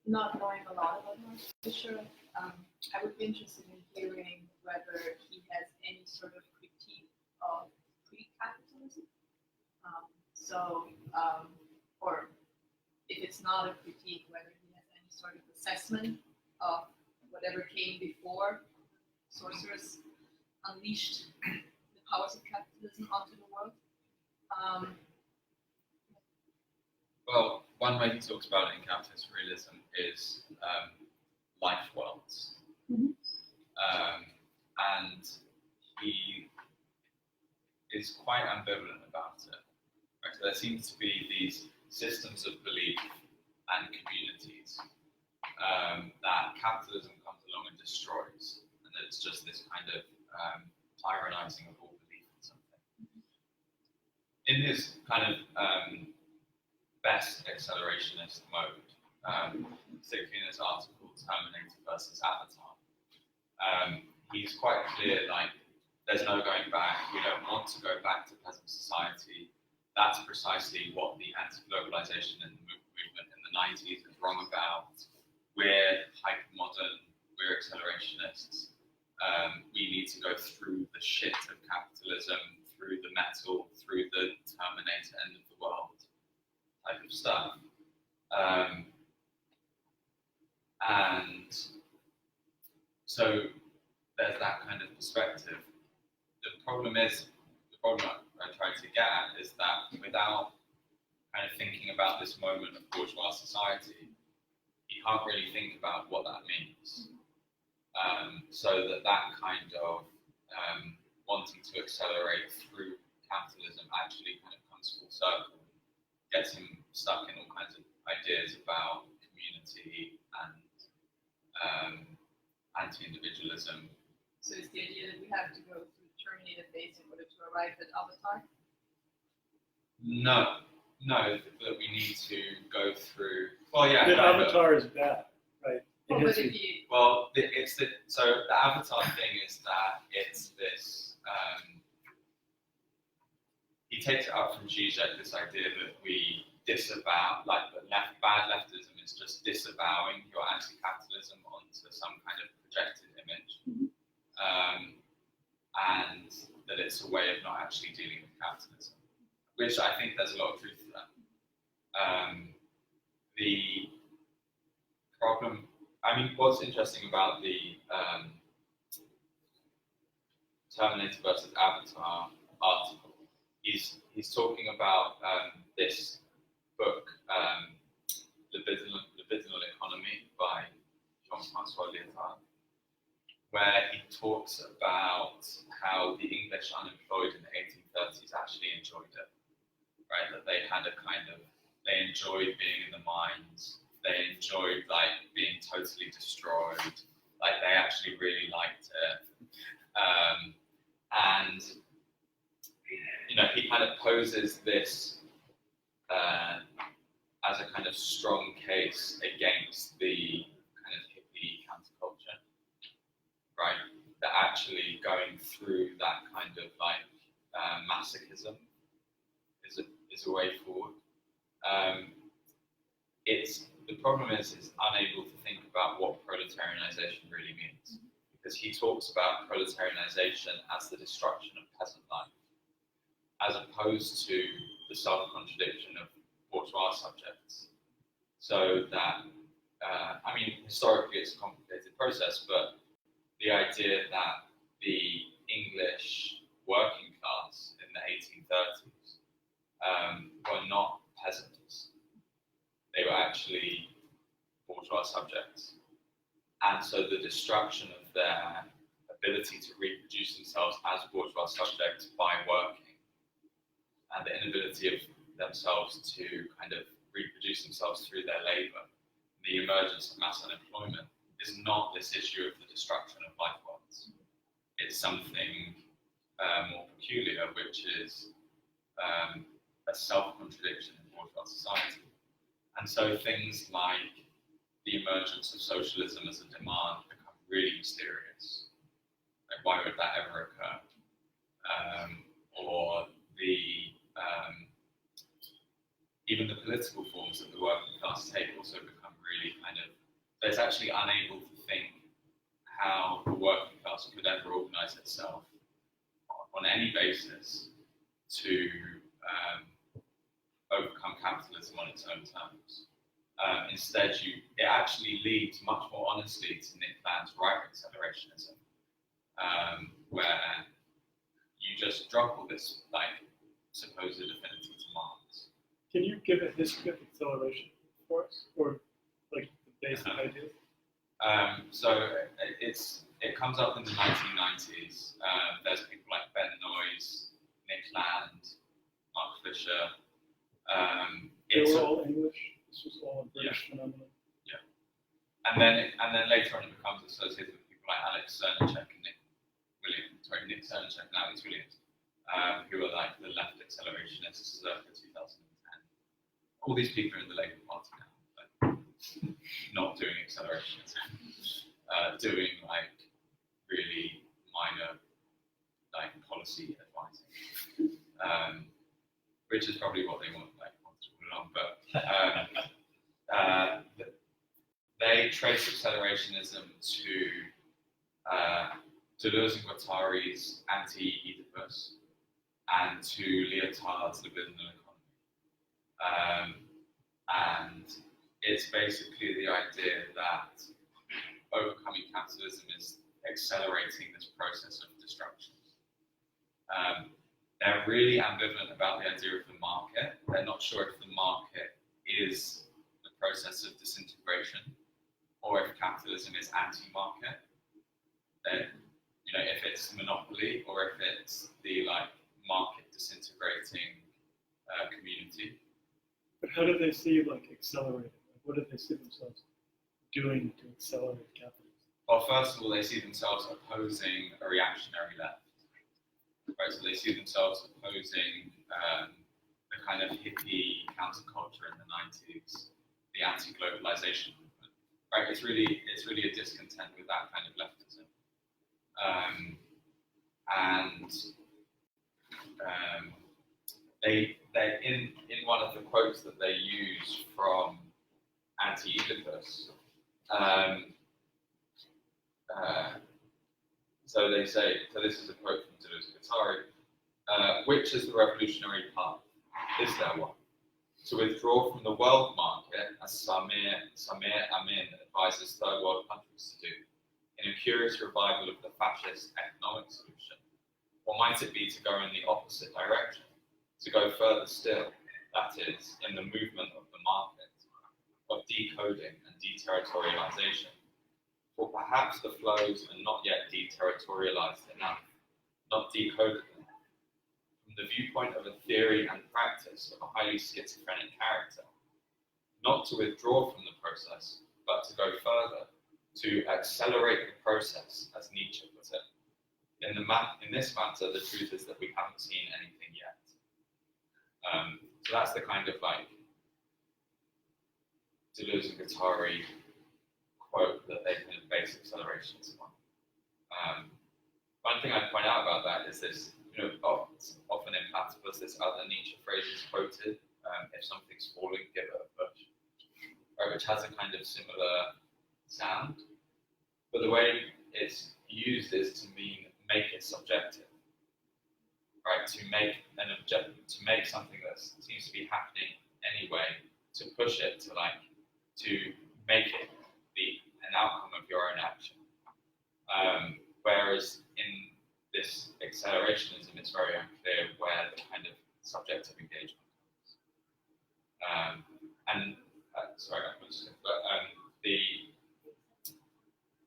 knowing a lot about Max Fisher, I would be interested in hearing whether he has any sort of critique of pre-capitalism. Or if it's not a critique, whether he has any sort of assessment of whatever came before sorcerers unleashed the powers of capitalism onto the world.
Well, one way he talks about it in capitalist realism is life worlds.
Mm-hmm.
And he is quite ambivalent about it. Right? So there seems to be these systems of belief and communities that capitalism comes along and destroys, and that it's just this kind of tyrannizing of all belief in something. In his kind of best accelerationist mode, particularly in his article Terminator versus Avatar, he's quite clear, like, there's no going back, we don't want to go back to peasant society. That's precisely what the anti-globalization and movement in the 90s is wrong about. We're hyper-modern, we're accelerationists. We need to go through the shit of capitalism, through the metal, through the Terminator end of the world type of stuff. And so there's that kind of perspective. The problem I try to get at is that without kind of thinking about this moment of bourgeois society, you can't really think about what that means. So that kind of wanting to accelerate through capitalism actually kind of comes full circle, gets him stuck in all kinds of ideas about community community and anti-individualism.
So it's the idea that we have to go through the terminator phase in order to arrive at avatar?
No, that we need to go through. Well, yeah.
The avatar is bad, right?
Well, but if you,
Well, so the avatar thing is that it's this. He takes it up from Zizek, this idea that we disavow, like the bad leftism is just disavowing your anti-capitalism onto some kind of projected image, and that it's a way of not actually dealing with capitalism, which I think there's a lot of truth to that. The problem, I mean, what's interesting about the Terminator versus Avatar article, he's talking about this book, Libidinal Economy by Jean-François Lyotard, where he talks about how the English unemployed in the 1830s actually enjoyed it, right? That they had a kind of, they enjoyed being in the mines, they enjoyed like being totally destroyed, like they actually really liked it. And you know, he kind of poses this as a kind of strong case against the kind of hippie counterculture, right? That actually going through that kind of like masochism is a way forward. The problem is unable to think about what proletarianization really means, because he talks about proletarianization as the destruction of peasant life, as opposed to the self-contradiction of bourgeois subjects. So that, I mean, historically it's a complicated process, but the idea that the English working class in the 1830s were not peasants. They were actually bourgeois subjects. And so the destruction of their ability to reproduce themselves as bourgeois subjects by working, and the inability of themselves to kind of reproduce themselves through their labor, the emergence of mass unemployment, is not this issue of the destruction of life forms. It's something more peculiar, which is a self-contradiction in bourgeois society. And so things like the emergence of socialism as a demand become really mysterious. Like, why would that ever occur? Or even the political forms that the working class take also become really kind of, so it's actually unable to think how the working class could ever organize itself on any basis to overcome capitalism on its own terms. Instead, it actually leads much more honestly to Nick Land's right accelerationism, where you just drop all this like supposed affinity to Marx.
Can you give a history of acceleration for us, or like the basic ideas?
So it comes up in the 1990s. There's people like Ben Noyes, Nick Land, Mark Fisher.
They were all English. This was all a British phenomenon.
Yeah, and then later on it becomes associated with people like Alex Cernacek and Nick Cernacek and Alex Williams, who are like the left accelerationists circa 2010. All these people are in the Labour Party now, like, not doing accelerationism, doing like really minor like policy advising, which is probably what they want to put along. But they trace accelerationism to Deleuze and Guattari's anti-Oedipus and to Lyotard's libidinal economy. And it's basically the idea that overcoming capitalism is accelerating this process of destruction. They're really ambivalent about the idea of the market. They're not sure if the market is the process of disintegration or if capitalism is anti-market. If it's monopoly or if it's the like market disintegrating community.
But how do they see like accelerating? what do they see themselves doing to accelerate capitalism?
Well, first of all, they see themselves opposing a reactionary left. Right, so they see themselves opposing the kind of hippie counterculture in the 90s, the anti-globalization movement. Right, it's really a discontent with that kind of leftism. They in one of the quotes that they use from Anti-Oedipus, so they say, so this is a quote from Deleuze-Guattari, which is the revolutionary path? Is there one? To withdraw from the world market, as Samir Amin advises third world countries to do, in a curious revival of the fascist economic solution? Or might it be to go in the opposite direction, to go further still, that is, in the movement of the market, of decoding and deterritorialization? For perhaps the flows are not yet deterritorialized enough, not decoded enough. From the viewpoint of a theory and practice of a highly schizophrenic character, not to withdraw from the process, but to go further, to accelerate the process, as Nietzsche put it. In this matter, the truth is that we haven't seen anything yet. So that's the kind of like Deleuze-Guattari quote that they kind of base accelerationism on. One thing I'd point out about that is this, often in Platypus, this other Nietzsche phrase is quoted, if something's falling, give it a push, right, which has a kind of similar sound, but the way it's used is to make it subjective, right? To make something that seems to be happening anyway, to push it to make it an outcome of your own action. Whereas in this accelerationism, it's very unclear where the kind of subjective engagement comes.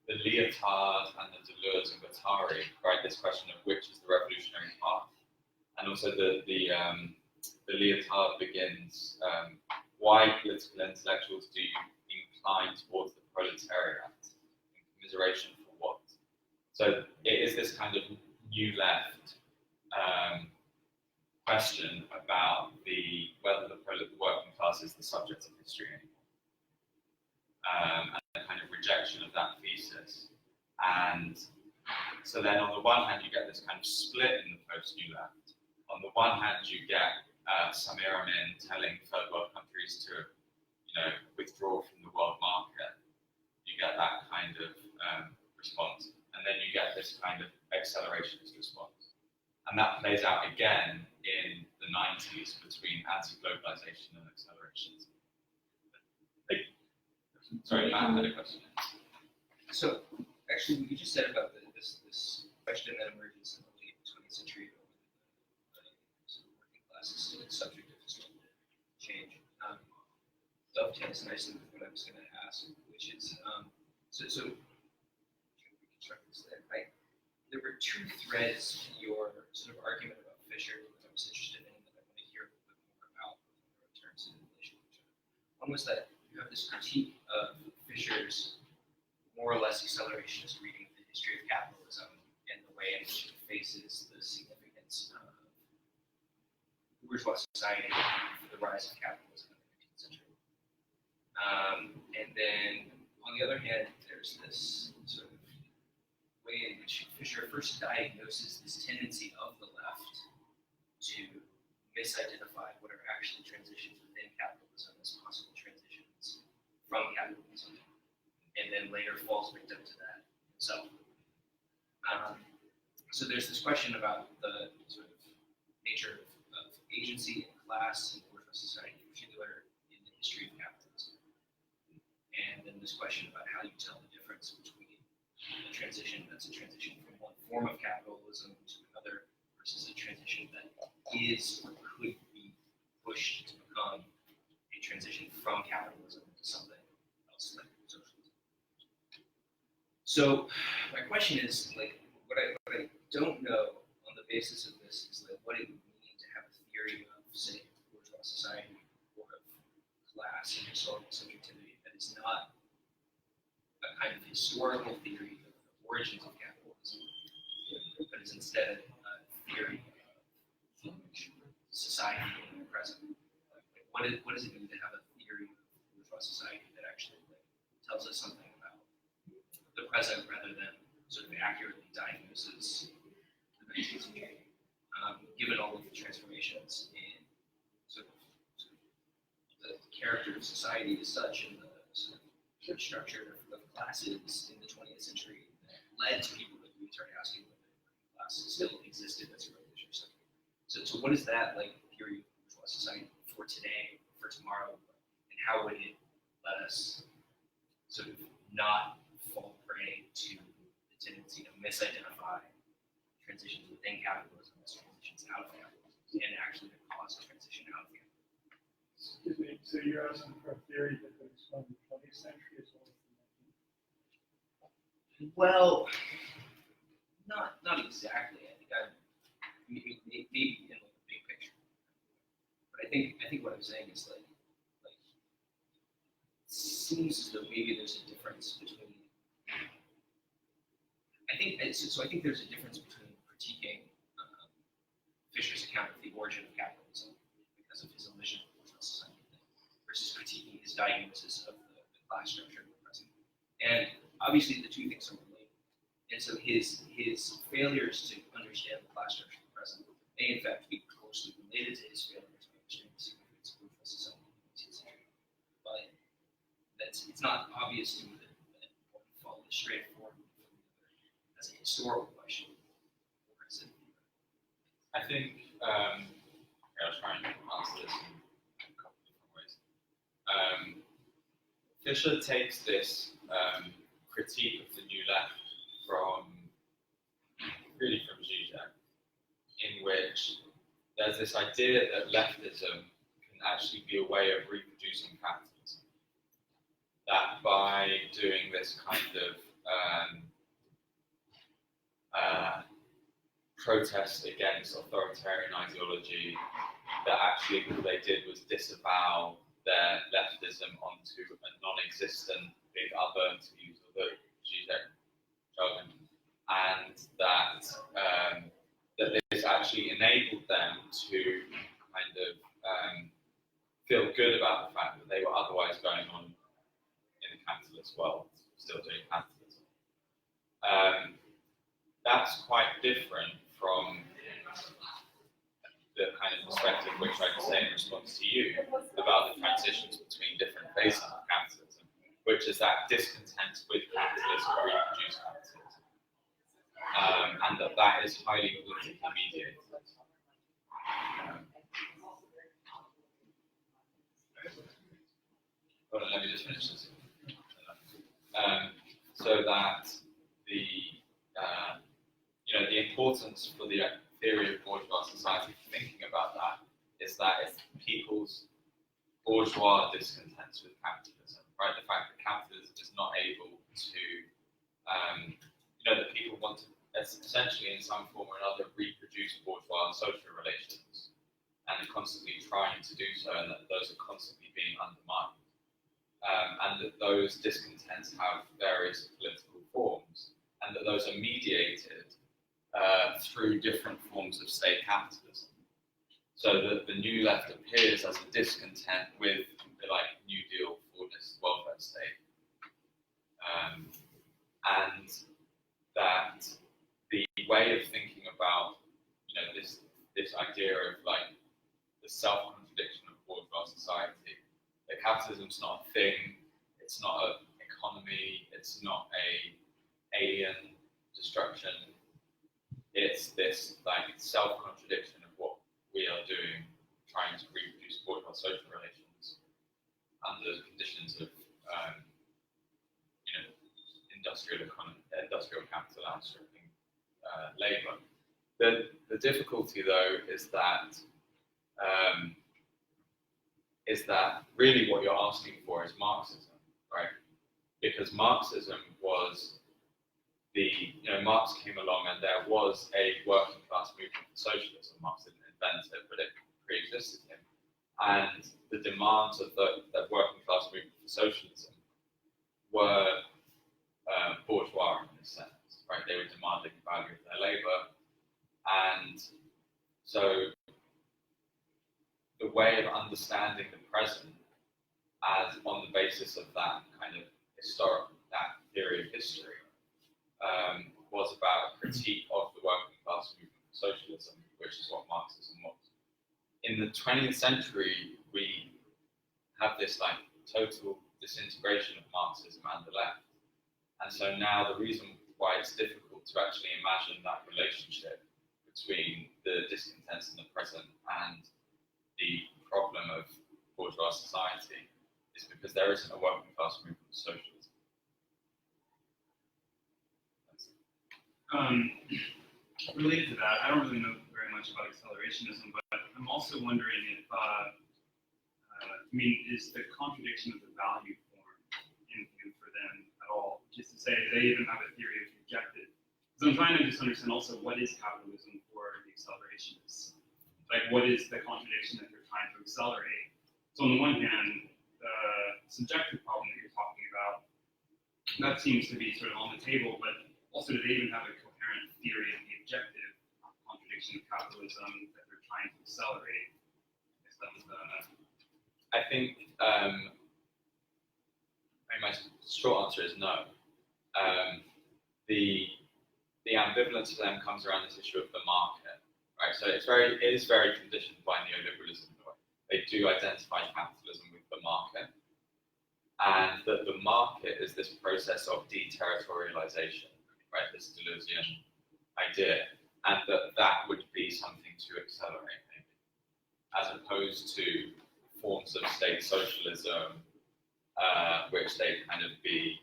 The Lyotard and the Deleuze and Guattari, right? This question of which is the revolutionary path, and also the Lyotard begins, why political intellectuals do you incline towards the proletariat in commiseration for what? So it is this kind of new left question about whether the working class is the subject of history anymore. And a kind of rejection of that thesis. And so then on the one hand, you get this kind of split in the post-New Left. On the one hand, you get Samir Amin telling third world countries to, withdraw from the world market. You get that kind of response. And then you get this kind of accelerationist response. And that plays out again in the 90s between anti-globalization and accelerationism. Sorry, Matt had a question.
So, actually, what you just said about this question that emerges in the late 20th century over the sort of working classes and its subject of historical change dovetails nicely with what I was going to ask, which is so reconstruct this then, right? There were two threads to your sort of argument about Fisher that I was interested in that I want to hear a little bit more about in terms of relation to each other. One was that you have this critique of Fisher's more or less accelerationist reading of the history of capitalism and the way in which it faces the significance of bourgeois society for the rise of capitalism in the 19th century. And then, on the other hand, there's this sort of way in which Fisher first diagnoses this tendency of the left to misidentify what are actually transitions within capitalism as possible transitions from capitalism, and then later falls victim to that himself. So there's this question about the sort of nature of agency and class in bourgeois society, in particular in the history of capitalism. And then this question about how you tell the difference between a transition that's a transition from one form of capitalism to another versus a transition that is or could be pushed to become a transition from capitalism to something else like socialism. So my question is, what I don't know on the basis of this is what it would mean to have a theory of, say, bourgeois society or of class and historical subjectivity is not a kind of historical theory of the origins of capitalism, but is instead a theory of society in the present. What does it mean to have a theory of bourgeois society that actually tells us something about the present rather than sort of accurately diagnoses the 19th century, given all of the transformations in sort of the character of society as such and the sort of structure of classes in the 20th century that led to people like we started asking whether the working class still existed as a revolutionary subject. So what is that like theory of bourgeois society for today, for tomorrow, and how would it let us sort of not fall prey to the tendency to misidentify transitions within capitalism as transitions out of capitalism, and actually to cause a transition out of capitalism?
Excuse me, so you're asking for a theory that goes from the 20th century as well as the 19th?
Well, not exactly. I think maybe in like a big picture, but I think what I'm saying is like seems as though maybe there's a difference between. I think there's a difference between critiquing Fisher's account of the origin of capitalism because of his illusion of bourgeois society versus critiquing his diagnosis of the class structure of the present. And obviously the two things are related. And so his failures to understand the class structure of the present may in fact be closely related to his failure to understand the significance of bourgeois society in the 19th century. But it's not obvious to me that one follows straightforward as a historical question. Or is it?
I think I'll try and answer this in a couple of different ways. Fisher takes this critique of the New Left from Zizek, in which there's this idea that leftism can actually be a way of reproducing capitalism. That by doing this kind of protest against authoritarian ideology, that actually all they did was disavow their leftism onto a non-existent big other, to use the Zizek jargon, and that this actually enabled them to kind of feel good about the fact that they were otherwise going on in the capitalist world, still doing capitalism. That's quite different from the kind of perspective which I could say in response to you about the transitions between different phases of capitalism, which is that discontent with capitalism reproduced capitalism, and that is highly politically mediated. Hold on, let me just finish this. So that the importance for the theory of bourgeois society, thinking about that, is that it's people's bourgeois discontents with capitalism, right? The fact that capitalism is not able to, that people want to essentially in some form or another reproduce bourgeois social relations, and constantly trying to do so, and that those are constantly being undermined. And that those discontents have various political forms, and that those are mediated through different forms of state capitalism. So that the New Left appears as a discontent with the New Deal Fordist welfare state, and that the way of thinking about this idea of the self-contradiction of bourgeois society. That capitalism's not a thing, it's not an economy, it's not a alien destruction. It's this self-contradiction of what we are doing, trying to reproduce bourgeois social relations under conditions of industrial capital outstripping labour. The difficulty though is that really what you're asking for is Marxism, right? Because Marxism was Marx came along and there was a working class movement for socialism. Marx didn't invent it, but it pre-existed him. And the demands of that working class movement for socialism were bourgeois in this sense, right? They were demanding the value of their labor, and so the way of understanding the present as on the basis of that kind of that theory of history was about a critique of the working class movement of socialism, which is what Marxism was. In the 20th century, we have this like total disintegration of Marxism and the left. And so now the reason why it's difficult to actually imagine that relationship between the discontents in the present and the problem of bourgeois society is because there isn't a working class movement of socialism.
Related to that, I don't really know very much about accelerationism, but I'm also wondering if, is the contradiction of the value form in view for them at all? Just to say, they even have a theory of objective. Because I'm trying to just understand also what is capitalism for the accelerationists? Like, what is the contradiction that they're trying to accelerate? So on the one hand, the subjective problem that you're talking about, that seems to be sort of on the table, but also do they even have a coherent theory of the objective contradiction of capitalism that they're trying to accelerate? I guess that was
I think my short answer is no. The ambivalence for them comes around this issue of the market, right? So it is very conditioned by neoliberalism. They do identify capitalism with the market, and that the market is this process of deterritorialization, right? This Deleuzian idea, and that would be something to accelerate, maybe, as opposed to forms of state socialism, which they kind of be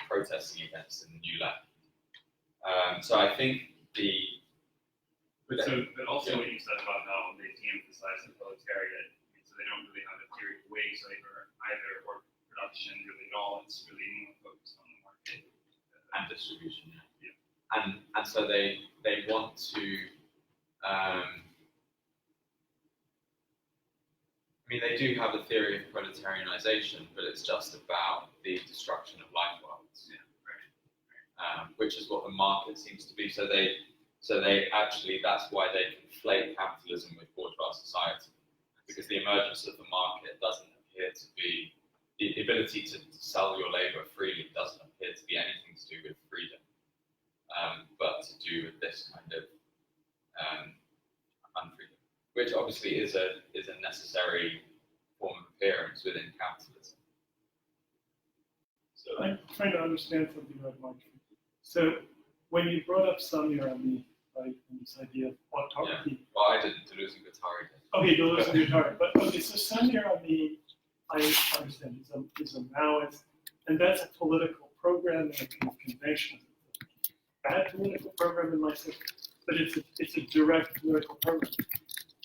protesting against in the New Left. So I think
But also what you said about how they de-emphasize the proletariat, so they don't really have a theory of wage labor either, or production really at all. It's really more focused on the market
and distribution. Yeah. And so they want to. They do have a theory of proletarianization, but it's just about the destruction of life worlds. Yeah, right. Which is what the market seems to be. So they actually, that's why they conflate capitalism with bourgeois society, because the emergence of the market doesn't appear to be, the ability to sell your labor freely doesn't appear to be anything to do with freedom, but to do with this kind of unfreedom, which obviously is a necessary form of appearance within capitalism. So
I'm trying to understand something about Marx. So when you brought up Samir, right, and this idea of autarky.
Yeah. Well, I didn't. Deleuze and Guattari did.
Okay, Deleuze and Guattari. But okay, so Samir, I understand, is a Maoist, and that's a political program and a kind of convention. Bad political program in my system, but it's a direct political program.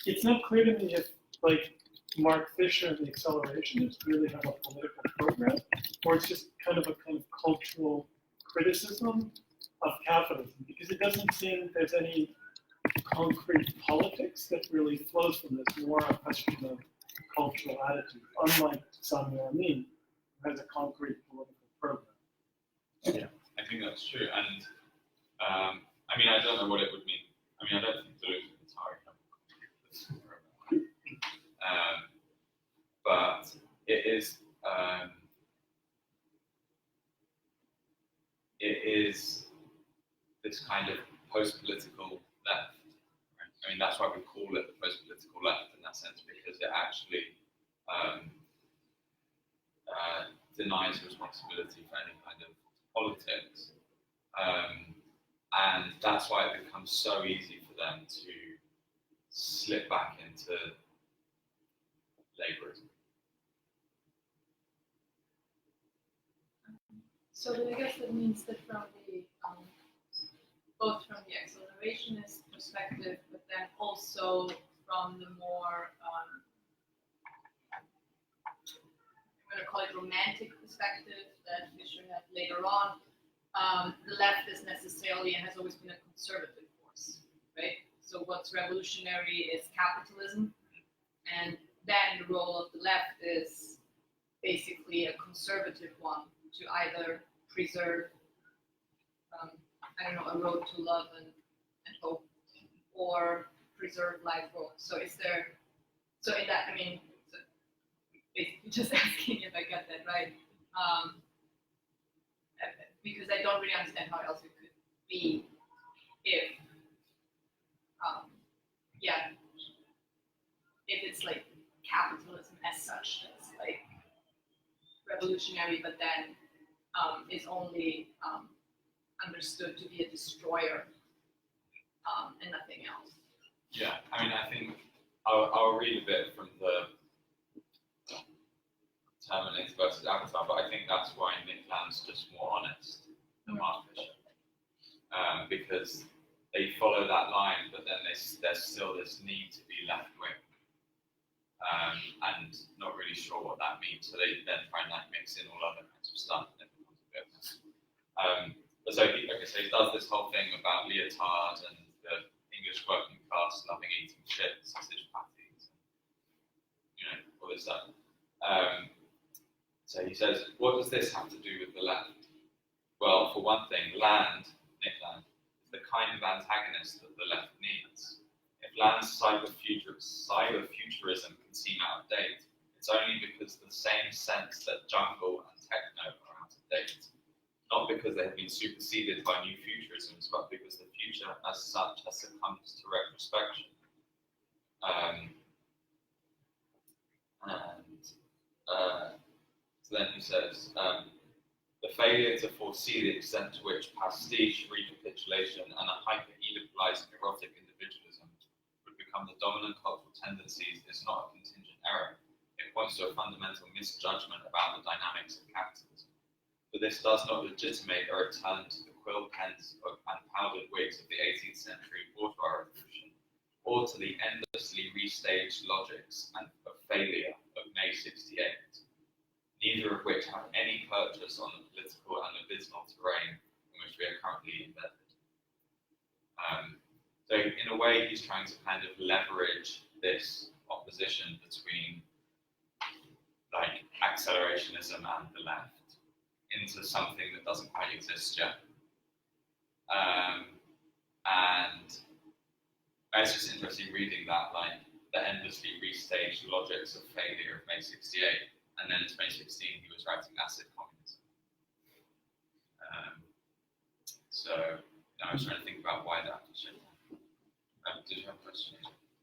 It's not clear to me if like Mark Fisher and the Accelerationists really have a political program, or it's just kind of cultural criticism of capitalism, because it doesn't seem there's any concrete politics that really flows from this, more a question of cultural attitude, unlike Samir Amin, who has a concrete political program.
Yeah, I think that's true. And I don't know what it would mean. I don't think Deleuze and Guattari have a concrete political program. But it is this kind of post-political left. Right? That's why we call it the post-political left in that sense, because it actually denies responsibility for any kind of politics. And that's why it becomes so easy for them to slip back into laborism.
So I guess that means that from the both from the accelerationist perspective, but then also from the more I'm going to call it romantic perspective that Fisher had later on, the left is necessarily and has always been a conservative force, right? So what's revolutionary is capitalism, and then the role of the left is basically a conservative one, to either preserve, I don't know, a road to love and hope, or preserve life forms. So is there, so in that, I mean, so basically just asking if I get that right, because I don't really understand how else it could be if, yeah, if it's like capitalism as such, that's like revolutionary, but then is only understood to be a destroyer and nothing else.
Yeah, I mean, I think I'll read a bit from the Terminator versus Avatar, but I think that's why Nick Land's just more honest than Mark Fisher, because they follow that line, but then there's still this need to be left wing, and not really sure what that means. So they then try and like mix in all other kinds of stuff, and it becomes a bit. But so he does this whole thing about leotard and the English working class loving eating chips, sausage patties, and, all this stuff. So he says, what does this have to do with the left? Well, for one thing, Nick Land, is the kind of antagonist that the left needs. If Land's cyberfuturism can seem out of date, it's only because the same sense that jungle and techno are out of date. Not because they have been superseded by new futurisms, but because the future as such has succumbed to retrospection. So then he says, the failure to foresee the extent to which pastiche, recapitulation, and a hyper-edipalized erotic individualism would become the dominant cultural tendencies is not a contingent error. It points to a fundamental misjudgment about the dynamics of capitalism. But this does not legitimate a return to the quill pens and powdered wigs of the 18th century bourgeois revolution, or to the endlessly restaged logics and of failure of May 68. Neither of which have any purchase on the political and medicinal terrain in which we are currently embedded. So in a way, he's trying to kind of leverage this opposition between like accelerationism and the left into something that doesn't quite exist yet. And it's just interesting reading that, like the endlessly restaged logics of failure of May 68. And then in 2016, he was writing Acid Communism. So I was trying to think about why that was shaped. Did you have a question?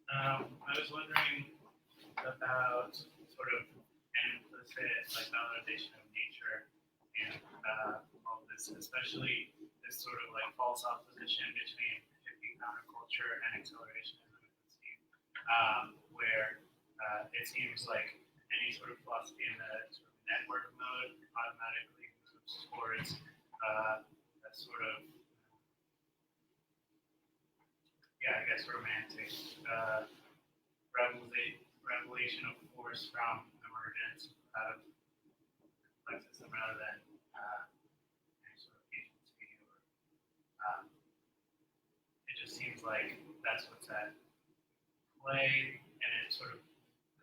I was wondering about sort of an implicit like validation of nature and all of this, especially this sort of like false opposition between hippie counterculture and accelerationism, where it seems like any sort of philosophy in the sort of network mode automatically moves towards a sort of, I guess, romantic revelation of force from emergence out of Marxism rather than any sort of agency. Or it just seems like that's what's at play, and it sort of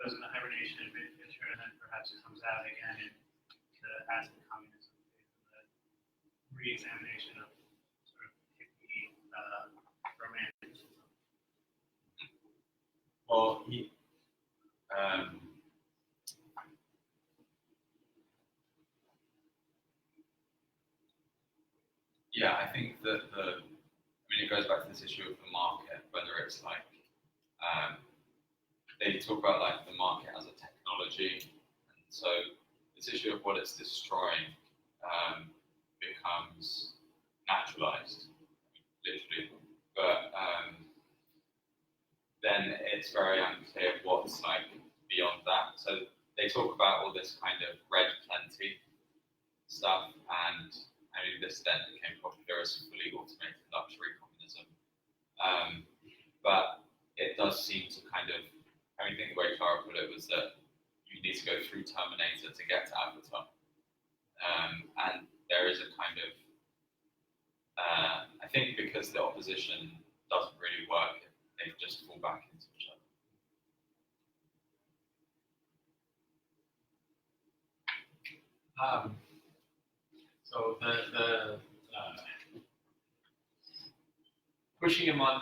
goes into hibernation in mid-picture, and then perhaps it comes out again in the acid communism phase, and the re-examination of sort of hippie romanticism.
Well, I think that it goes back to this issue of the market, whether it's like, they talk about like the market as a technology, and so this issue of what it's destroying becomes naturalized, literally. But then it's very unclear what's like beyond that. So they talk about all this kind of red plenty stuff, and this then became popular as fully automated luxury communism. But it does seem to kind of, I think the way Clara put it was that you need to go through Terminator to get to Avatar. And there is a kind of, I think because the opposition doesn't really work, they just fall back into each other.
So the pushing him on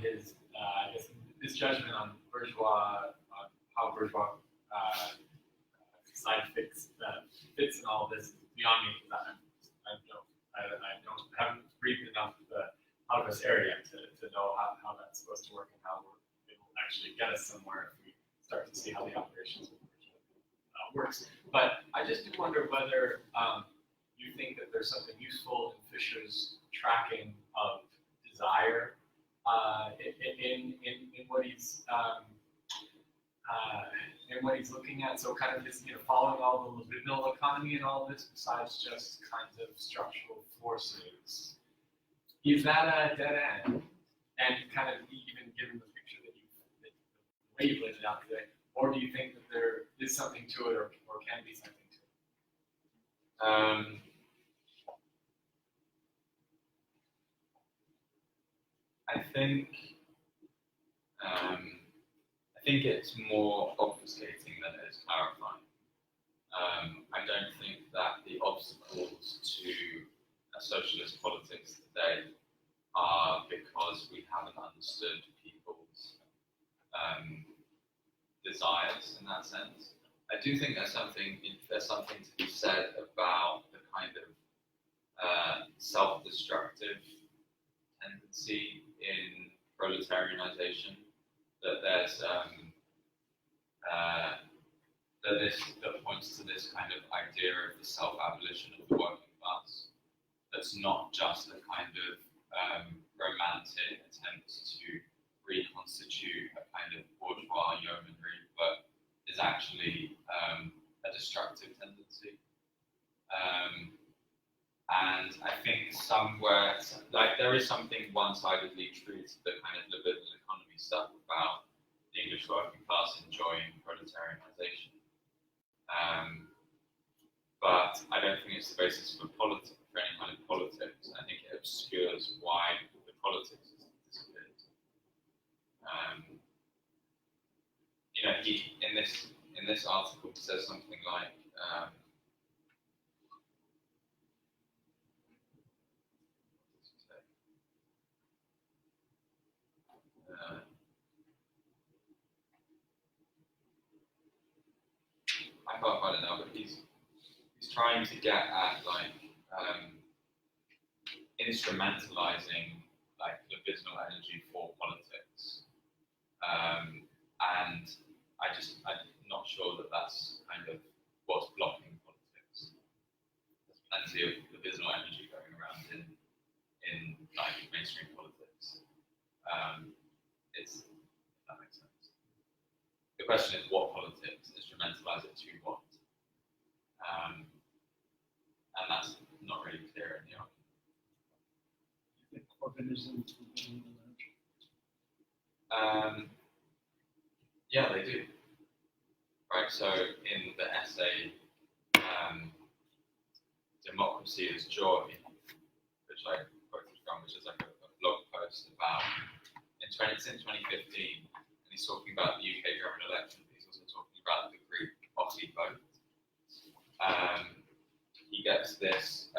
his I guess his judgment on how bourgeois society fits in all this is beyond me. I haven't read enough out of this area to know how that's supposed to work and how it will actually get us somewhere if we start to see how the operations works. But I just do wonder whether you think that there's something useful in Fisher's tracking of desire in what he's looking at. So kind of this, following all the libidinal economy and all this, besides just kinds of structural forces. Is that a dead end? And kind of even given the picture the way you laid it out today, or do you think that there is something to it, or can be something to it?
I think it's more obfuscating than it is clarifying. I don't think that the obstacles to a socialist politics today are because we haven't understood people's desires in that sense. I do think there's something to be said about the kind of self-destructive tendency in proletarianization, that there's that points to this kind of idea of the self-abolition of the working class. That's not just a kind of romantic attempt to reconstitute a kind of bourgeois yeomanry, but is actually a destructive tendency. And I think somewhere, like there is something one-sidedly true to the kind of libidinal economy stuff about the English working class enjoying proletarianization. But I don't think it's the basis for any kind of politics. I think it obscures why the politics has disappeared. He in this article says something like. I can't find it now, but he's trying to get at instrumentalizing libidinal energy for politics, and I'm not sure that that's kind of what's blocking politics. There's plenty of libidinal energy going around in mainstream politics. If that makes sense. The question is what politics, instrumentalize it to what? And that's not really clear in the argument.
I think Corbynism is within the
Yeah, they do. Right, so in the essay, Democracy is Joy, which I quoted from, which is like a blog post about, it's in 2015, and he's talking about the UK German election, but he's also talking about the Greek Aussie vote. He gets this,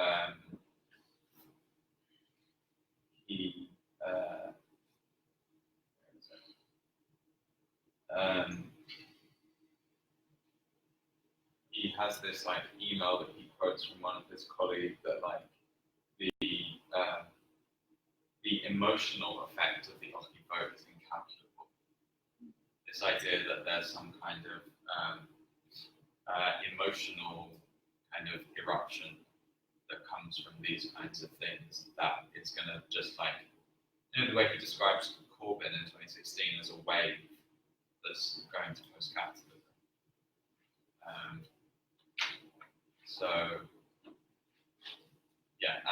he has this email that he quotes from one of his colleagues that the emotional effect of the Aussie vote is incalculable. This idea that there's some kind of emotional kind of eruption that comes from these kinds of things, that it's going to just the way he describes Corbyn in 2016 as a wave that's going to post-capitalism.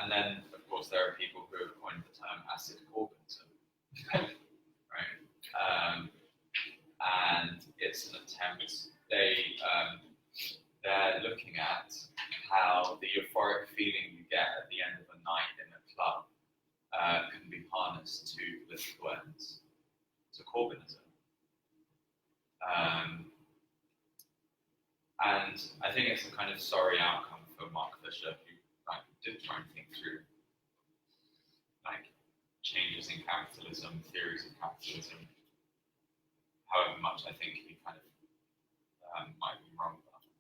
And then of course there are people who have coined the term acid Corbynism, right? And it's an attempt. They're looking at how the euphoric feeling you get at the end of a night in a club can be harnessed to political ends, to Corbynism. And I think it's a kind of sorry outcome for Mark Fisher, who did try and think through like changes in capitalism, theories of capitalism. However much I think he kind of might be wrong about it.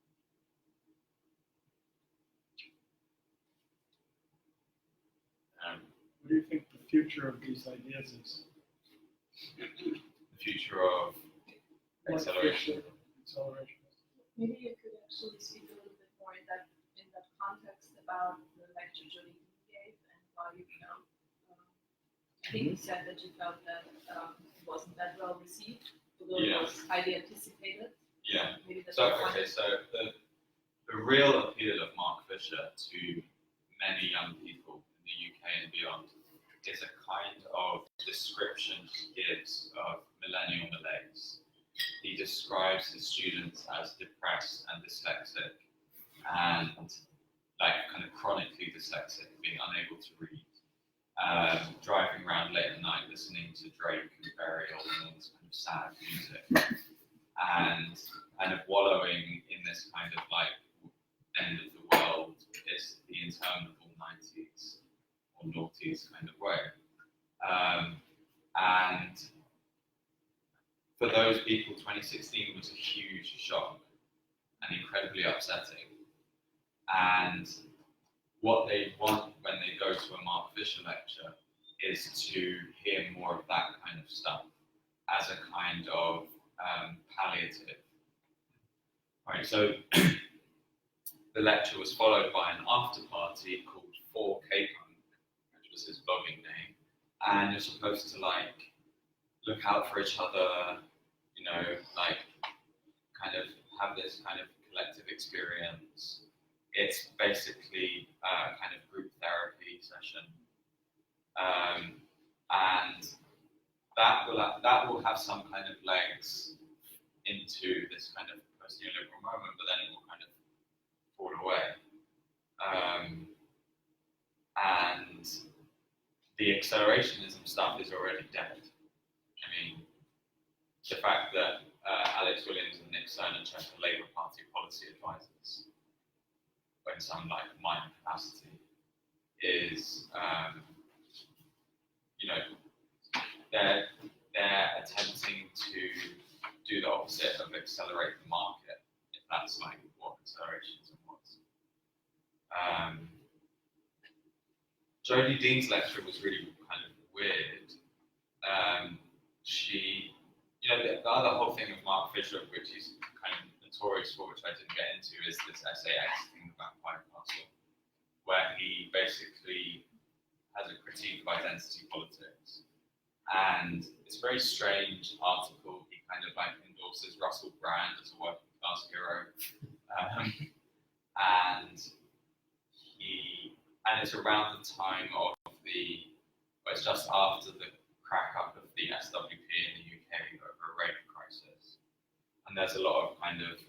What do you think the future of these ideas is?
The future of acceleration.
Maybe you could actually speak a little bit more in that context about the lecture Jody gave and why you know. I think you said that you felt that it wasn't that well received, although it was highly anticipated.
Yeah.
Maybe that's
So the real appeal of Mark Fisher to many young people in the UK and beyond is a kind of description he gives of millennial malaise. He describes his students as depressed and dyslexic and like kind of chronically dyslexic, being unable to read, driving around late at night listening to Drake and Burial and all this kind of sad music, and kind of wallowing in this kind of like end of the world is the interminable 90s or noughties kind of way. And for those people, 2016 was a huge shock and incredibly upsetting. And what they want when they go to a Mark Fisher lecture is to hear more of that kind of stuff as a kind of palliative. Right, so the lecture was followed by an after party called 4K Punk, which was his blogging name, and you're supposed to like look out for each other, you know, like kind of have this kind of collective experience. It's basically a kind of group therapy session, and that will have some kind of legs into this kind of post-neoliberal moment, but then it will kind of fall away. And the accelerationism stuff is already dead. I mean, the fact that Alex Williams and Nick Cerner are Labour Party policy advisors in some like minor capacity is, you know, they're attempting to do the opposite of accelerate the market, if that's like what accelerationism was. Jodie Dean's lecture was really kind of weird. She, you know, the other whole thing of Mark Fisher, which he's kind of notorious for, which I didn't get into, is this essay Exiting the Vampire Castle, where he basically has a critique of identity politics. And it's a very strange article. He kind of like endorses Russell Brand as a working class hero. And it's around the time of it's just after the crack up of the SWP in the UK over a rape crisis. And there's a lot of kind of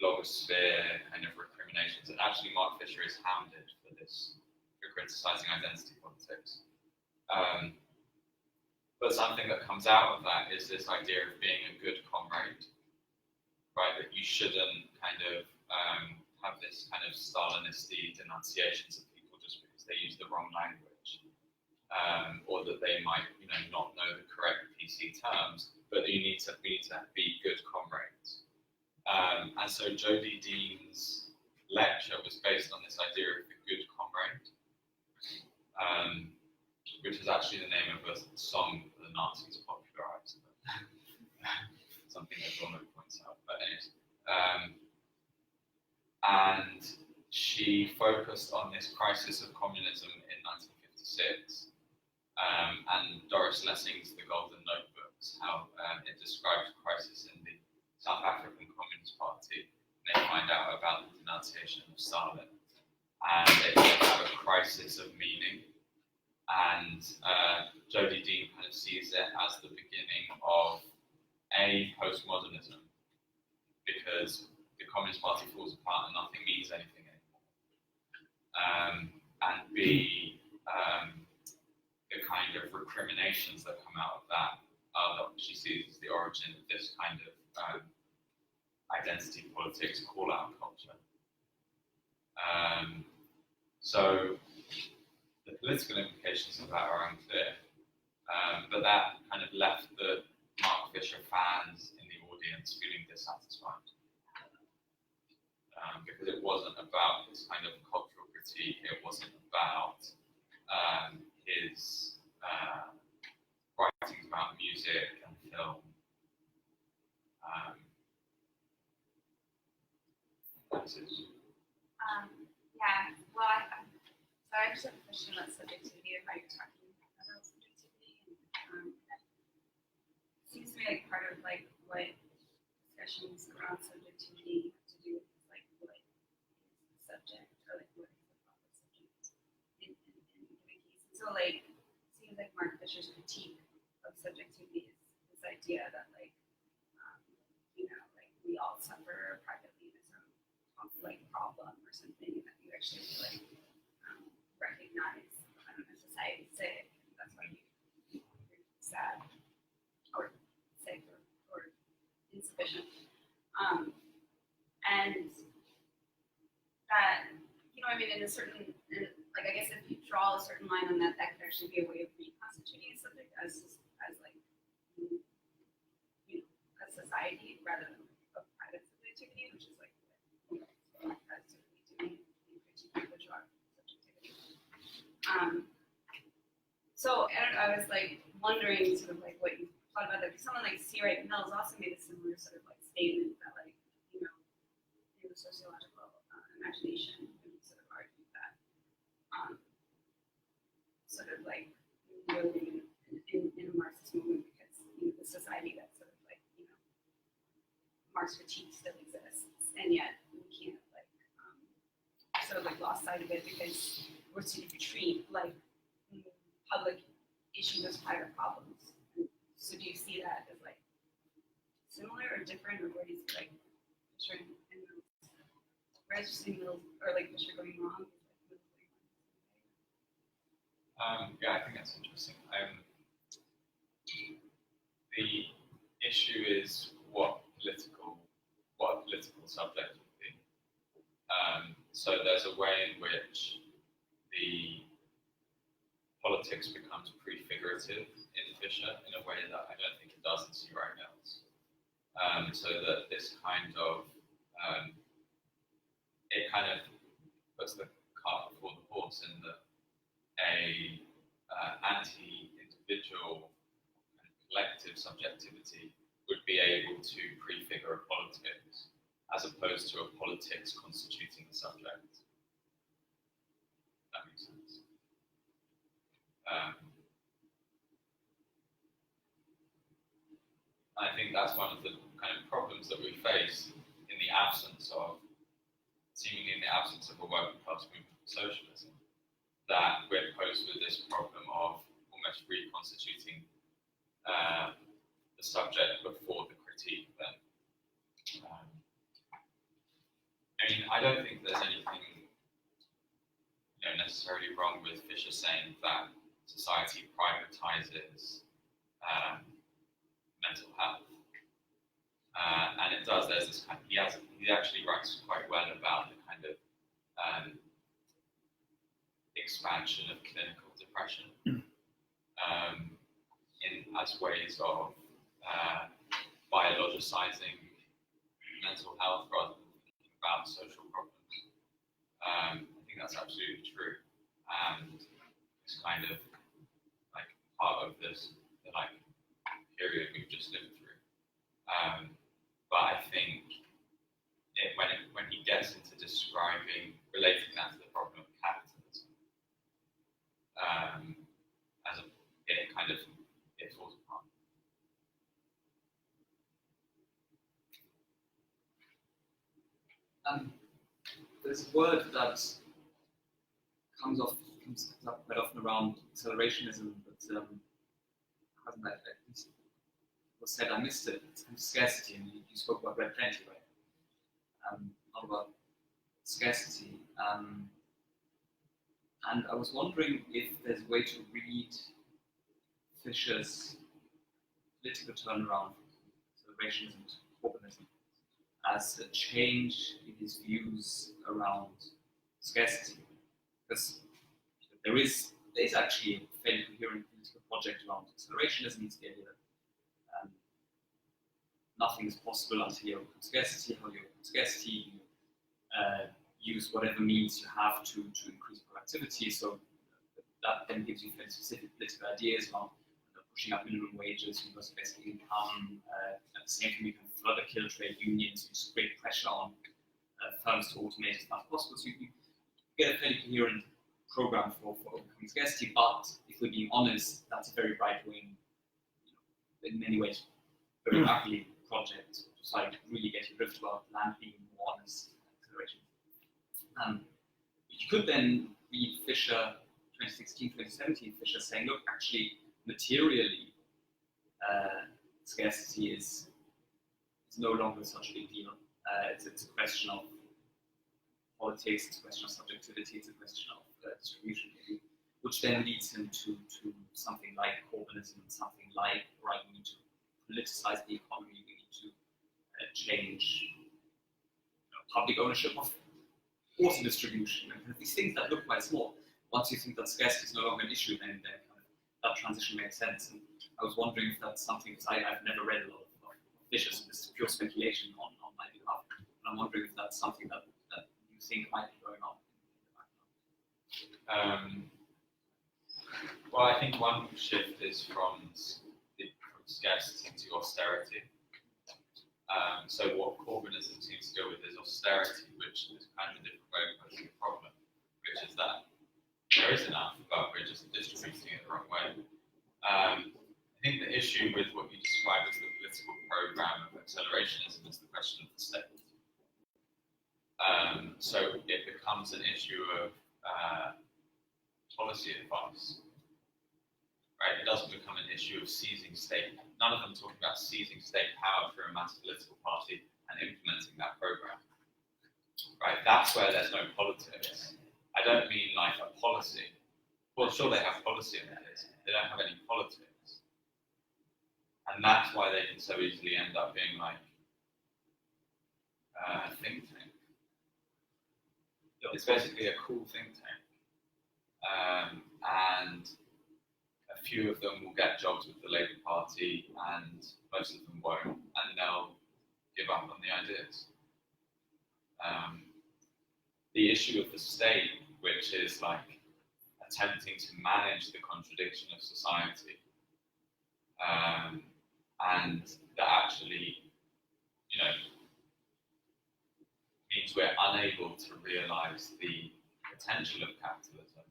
blogosphere kind of recriminations. And actually Mark Fisher is hounded for this, for criticizing identity politics. But something that comes out of that is this idea of being a good comrade, right? That you shouldn't kind of have this kind of Stalinisty denunciations of people just because they use the wrong language, or that they might, you know, not know the correct PC terms, but we need to be good comrades. And so Jodie Dean's lecture was based on this idea of the good comrade, which is actually the name of a song that the Nazis popularized. Something that Adorno points out. But anyways, and she focused on this crisis of communism in 1956, and Doris Lessing's The Golden Notebooks, how it describes a crisis in the South African Communist Party. They find out about the denunciation of Stalin, and they have a crisis of meaning. And Jodie Dean kind of sees it as the beginning of postmodernism, because the Communist Party falls apart and nothing means anything anymore. And B, the kind of recriminations that come out of that are that she sees as the origin of this kind of identity politics call-out culture. So the political implications of that are unclear, but that kind of left the Mark Fisher fans in the audience feeling dissatisfied. Because it wasn't about his kind of cultural critique, it wasn't about his writings about music and film. That's it.
Yeah, well, so I just have a question about subjectivity and how you're talking about subjectivity. And it seems to me like part of like what discussions around subjectivity have to do with like what is the subject or like what is the proper subject in given case. And so like it seems like Mark Fisher's critique of subjectivity is this idea that like you know like we all suffer privately in some like problem or something that you actually like recognize as society sick. That's why you're sad or sick or insufficient. And that, you know, I mean, in a certain, like, I guess if you draw a certain line on that, that could actually be a way of reconstituting a subject as like, you know, a society rather than a private subjectivity, which is like what has to be doing in critiquing bourgeois subjectivity. So I don't know, I was like wondering sort of like what you thought about that. Because someone like C. Wright Mills also made a similar sort of like statement that like, you know, in the sociological imagination, we sort of argued that sort of like living in a Marxist movement because you know, the society that sort of like, you know, Marx critique still exists, and yet we can't like sort of like lost sight of it because we're sort of treat like public issues as private problems. So do you see that as like similar or different, or where do you see like Fisher and Mills? Where is you see Mills or like Fisher going wrong?
Yeah, I think that's interesting. The issue is what a political subject would be. So there's a way in which the politics becomes prefigurative in Fisher in a way that I don't think it does in C. Wright Mills. So that this kind of it kind of puts the cart before the horse in that a anti-individual kind of collective subjectivity would be able to prefigure a politics as opposed to a politics constituting the subject. That makes sense. I think that's one of the kind of problems that we face in the absence of, seemingly in the absence of a working class movement of socialism, that we're posed with this problem of almost reconstituting the subject before the critique then. I mean, I don't think there's anything necessarily wrong with Fisher saying that society privatizes mental health. And it does, there's this kind of, he actually writes quite well about the kind of expansion of clinical depression as ways of biologicizing mental health rather than thinking about social problems. I think that's absolutely true, and it's kind of like part of this like period we've just lived through. But I think when he gets into relating that to the problem of capitalism, it falls apart.
There's a word that comes up quite often around accelerationism, but hasn't that was said, I missed it. It's kind of scarcity, and you spoke about red plenty, right? Not about scarcity. And I was wondering if there's a way to read Fisher's political turnaround from accelerationism to organism as a change in his views around scarcity. because there is actually a fairly coherent political project around accelerationism. It's the idea that nothing is possible until you open scarcity. How you open scarcity, you use whatever means you have to increase productivity. So that then gives you very specific political ideas around pushing up minimum wages, universal basic income. At the same time, you can further kill trade unions, use great pressure on firms to automate as much as possible. So you get a fairly coherent program for overcoming scarcity. But if we're being honest, that's a very right-wing, in many ways, very ugly project to try to really get your drift about land being more honest acceleration. You could then read Fisher 2016, 2017, Fisher saying, look, actually, materially, scarcity is no longer such a big deal. It's a question of politics, it's a question of subjectivity, it's a question of distribution, maybe, which then leads him to something like communism, something like, right, we need to politicize the economy, we need to change public ownership of water distribution, and these things that look quite small. Once you think that scarcity is no longer an issue, then kind of that transition makes sense. And I was wondering if that's something, because I've never read a lot of Fisher, so this is pure speculation on my behalf. And I'm wondering if that's something that you think might be going on in the background.
Well, I think one shift is from scarcity to austerity. So what Corbynism seems to deal with is austerity, which is kind of a different way of posing the problem, which is that there is enough, but we're just distributing it the wrong way. I think the issue with what you describe as the political program of accelerationism is the question of the state. So it becomes an issue of policy advice. Right? It doesn't become an issue of seizing state. None of them talk about seizing state power through a mass political party and implementing that program. Right? That's where there's no politics. I don't mean like a policy. Well, sure, they have policy in it. They don't have any politics. And that's why they can so easily end up being like a think tank. It's basically a cool think tank. And a few of them will get jobs with the Labour Party and most of them won't, and they'll give up on the ideas. The issue of the state, which is like attempting to manage the contradiction of society, and that actually, means we're unable to realize the potential of capitalism,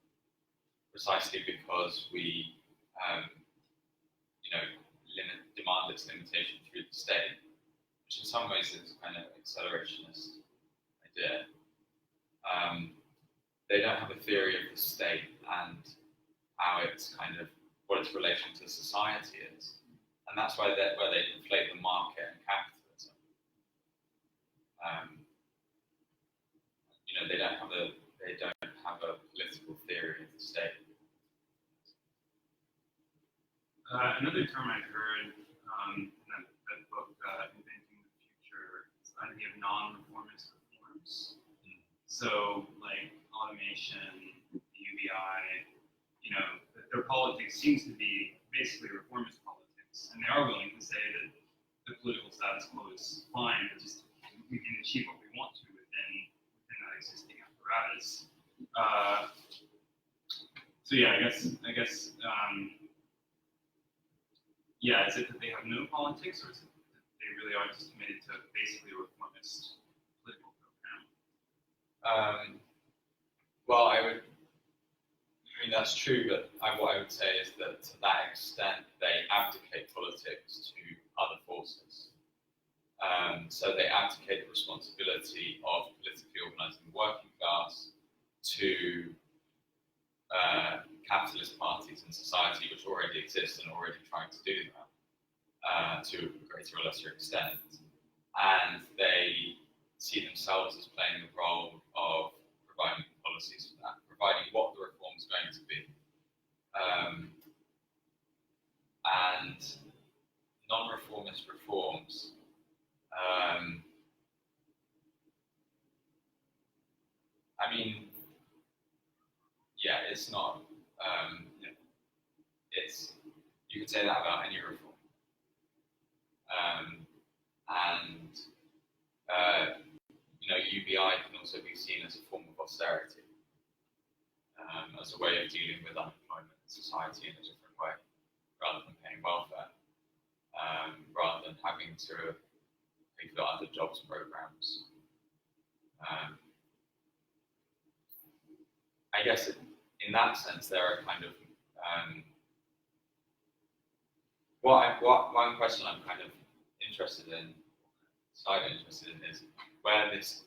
precisely because we, demand its limitation through the state, which in some ways is kind of accelerationist idea. They don't have a theory of the state and how it's kind of what its relation to society is, and that's why where they conflate the market and capitalism. They don't have a political theory of the state.
Another term I've heard in that book, Inventing the Future, is the idea of non-reformist reforms. So, like automation, UBI, their politics seems to be basically reformist politics, and they are willing to say that the political status quo is fine, but just we can achieve what we want to within that existing apparatus. So yeah, I guess. Is it that they have no politics, or is it that they really are just committed to basically a reformist political program?
Well, that's true, but what I would say is that to that extent, they abdicate politics to other forces. So they abdicate the responsibility of politically organising the working class to capitalist parties in society, which already exist and already trying to do that to a greater or lesser extent. And they see themselves as playing the role of providing policies for that, providing what the reform is going to be. And non-reformist reforms it's not. It's you could say that about any reform, and UBI can also be seen as a form of austerity, as a way of dealing with unemployment in society in a different way, rather than paying welfare, rather than having to pay for other jobs programs. I guess in that sense, there are kind of one question I'm kind of slightly interested in is where this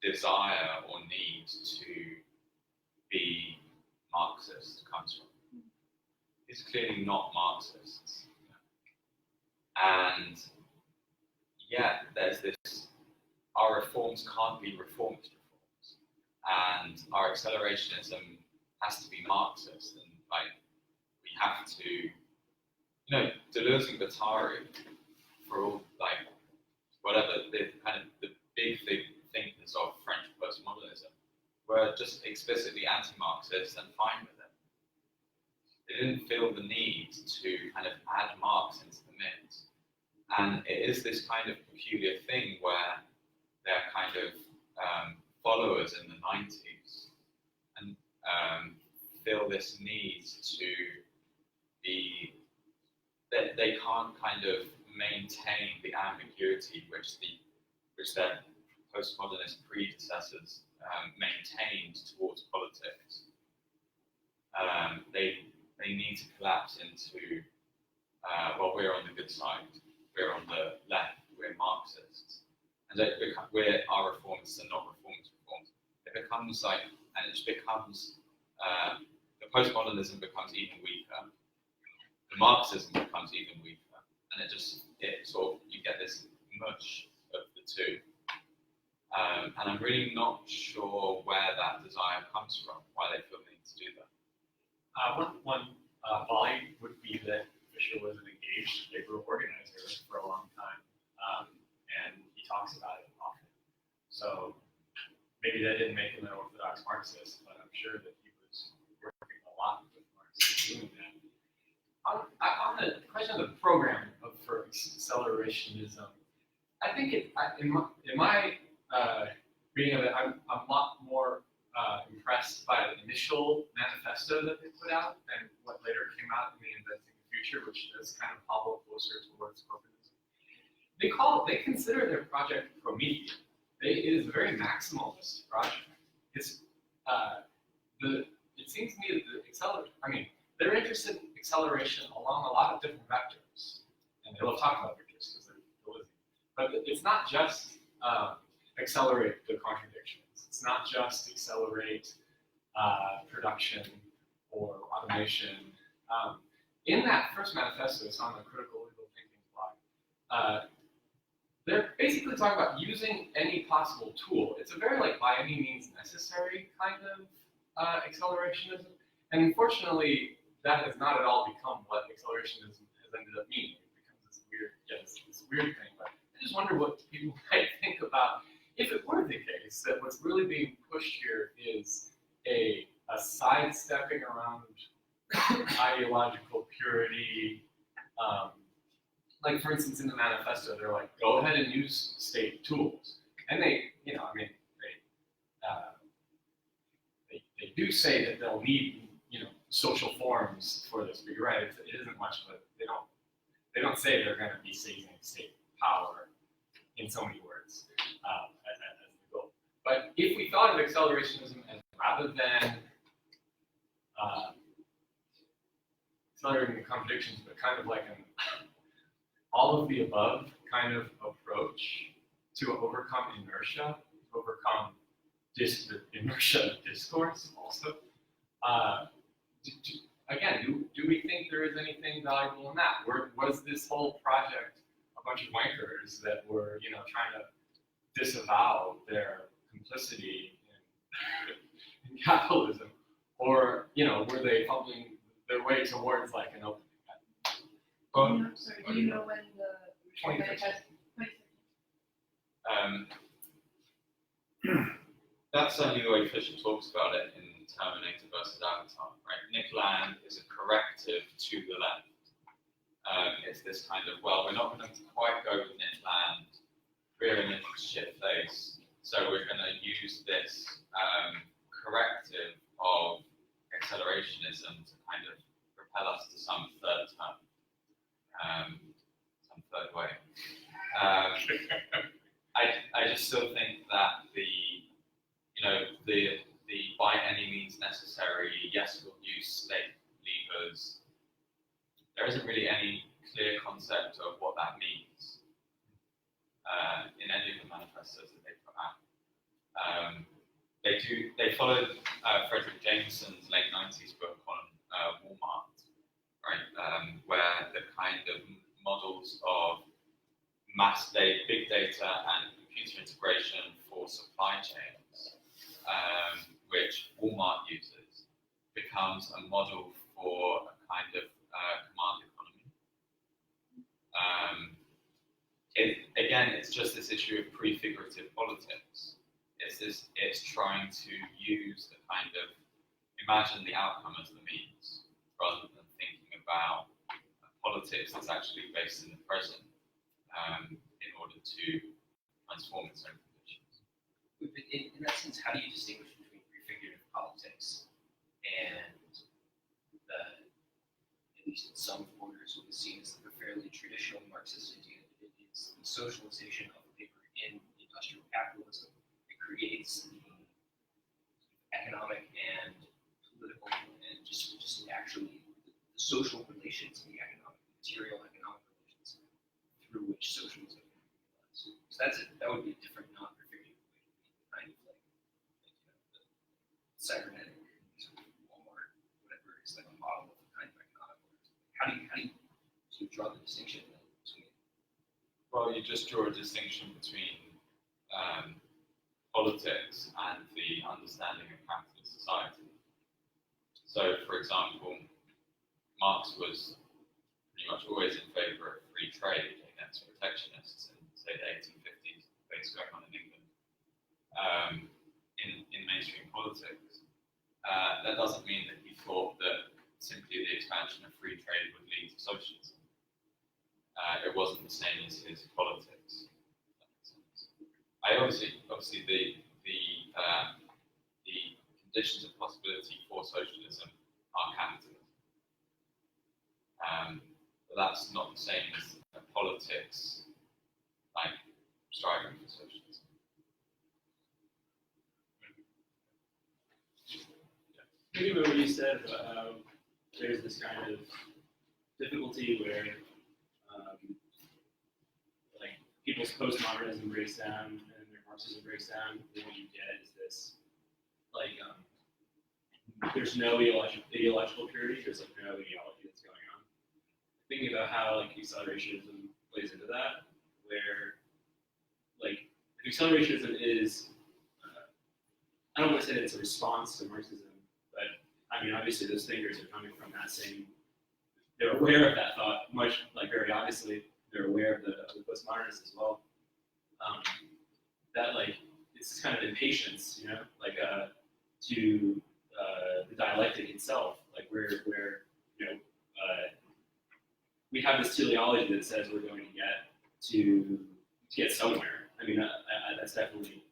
desire or need to be Marxist comes from. It's clearly not Marxists, and yet there's this: our reforms can't be reformist reforms, and our accelerationism has to be Marxist, and we have to. Deleuze and Guattari, for all whatever the big thinkers of French postmodernism, were just explicitly anti-Marxist and fine with it. They didn't feel the need to kind of add Marx into the mix, and it is this kind of peculiar thing where they're kind of followers in the 90s and feel this need to be. They can't kind of maintain the ambiguity which their postmodernist predecessors maintained towards politics. They need to collapse into we're on the good side, we're on the left, we're Marxists, and we're our reformists and not reformist reforms. It becomes the postmodernism becomes even weaker. The Marxism becomes even weaker, and you get this mush of the two. And I'm really not sure where that desire comes from, why they feel the need to do that.
One volley would be that Fisher was an engaged labor organizer for a long time, and he talks about it often. So maybe that didn't make him an orthodox Marxist, but I'm sure that he was working a lot with Marx doing that. On the question of the program for accelerationism, I think in my reading of it, I'm a lot more impressed by the initial manifesto that they put out and what later came out in the Inventing the Future, which does kind of follow closer towards communism. They consider their project Promethean. It is a very maximalist project. It seems to me that they're interested in acceleration along a lot of different vectors, and they'll talk about vectors because they're Realism. But it's not just accelerate the contradictions. It's not just accelerate production or automation. In that first manifesto, it's on the Critical Legal Thinking blog. They're basically talking about using any possible tool. It's a very by any means necessary kind of accelerationism, and unfortunately, that has not at all become what accelerationism has ended up meaning. It becomes this weird thing. But I just wonder what people might think about if it were the case that what's really being pushed here is a sidestepping around ideological purity. For instance, in the manifesto, they're like, go ahead and use state tools, and they do say that they'll need social forms for this, but you're right, it isn't much, but they don't say they're going to be seizing state power in so many words as the goal. But if we thought of accelerationism as rather than accelerating the contradictions, but kind of like an all of the above kind of approach to overcome inertia, to overcome the inertia of discourse also. Do we think there is anything valuable in that? Was this whole project a bunch of wankers that were, trying to disavow their complicity in capitalism, or were they fumbling their way towards an opening?
Do you know when the
2015. That's certainly the way Fisher talks about it in in Terminator versus Avatar, right? Nick Land is a corrective to the left. It's this kind of, well, we're not going to quite go with Nick Land, we're in a shit face, so we're going to use this corrective of accelerationism to kind of propel us to some third term, some third way. I just still think that the by any means necessary, yes, we'll use state levers. There isn't really any clear concept of what that means in any of the manifestos that they put out. They followed Frederick Jameson's late 90s book on Walmart, right, where the kind of models of big data and computer integration for supply chains, which Walmart uses, becomes a model for a kind of command economy. Again, it's just this issue of prefigurative politics. It's trying to use the kind of imagine the outcome as the means, rather than thinking about politics that's actually based in the present in order to transform its own conditions.
In that sense, how do you distinguish between prefigurative politics and the, at least in some quarters, what is seen as the fairly traditional Marxist idea that it is the socialization of labor in industrial capitalism that creates the economic and political and just actually the social relations, the material economic relations through which socialism can be realized. So that would be a different non-prefigurative way to be kind of like the cybernetic sort of Walmart, whatever is like a model of the kind of economic order. How do you sort of draw the distinction between?
Well, you just draw a distinction between politics and the understanding of capitalist society. So, for example, Marx was pretty much always in favour of free trade against protectionists in, say, the 1850s, things going on in England, in mainstream politics. That doesn't mean that he thought that simply the expansion of free trade would lead to socialism. It wasn't the same as his politics. Obviously the conditions of possibility for socialism are capitalism. But that's not the same as a politics like striving for socialism.
Thinking about what you said about how there's this kind of difficulty where like people's postmodernism breaks down and their Marxism breaks down, and what you get is this like there's no ideological purity, there's like no ideology that's going on. Thinking about how like accelerationism plays into that, where like if accelerationism is I don't want to say that it's a response to Marxism, but I mean obviously those thinkers are coming from that same, they're aware of that thought much, like very obviously they're aware of the postmodernists as well. That like it's this kind of impatience, you know, like to the dialectic itself, like where you know we have this teleology that says we're going to get somewhere. I mean that's definitely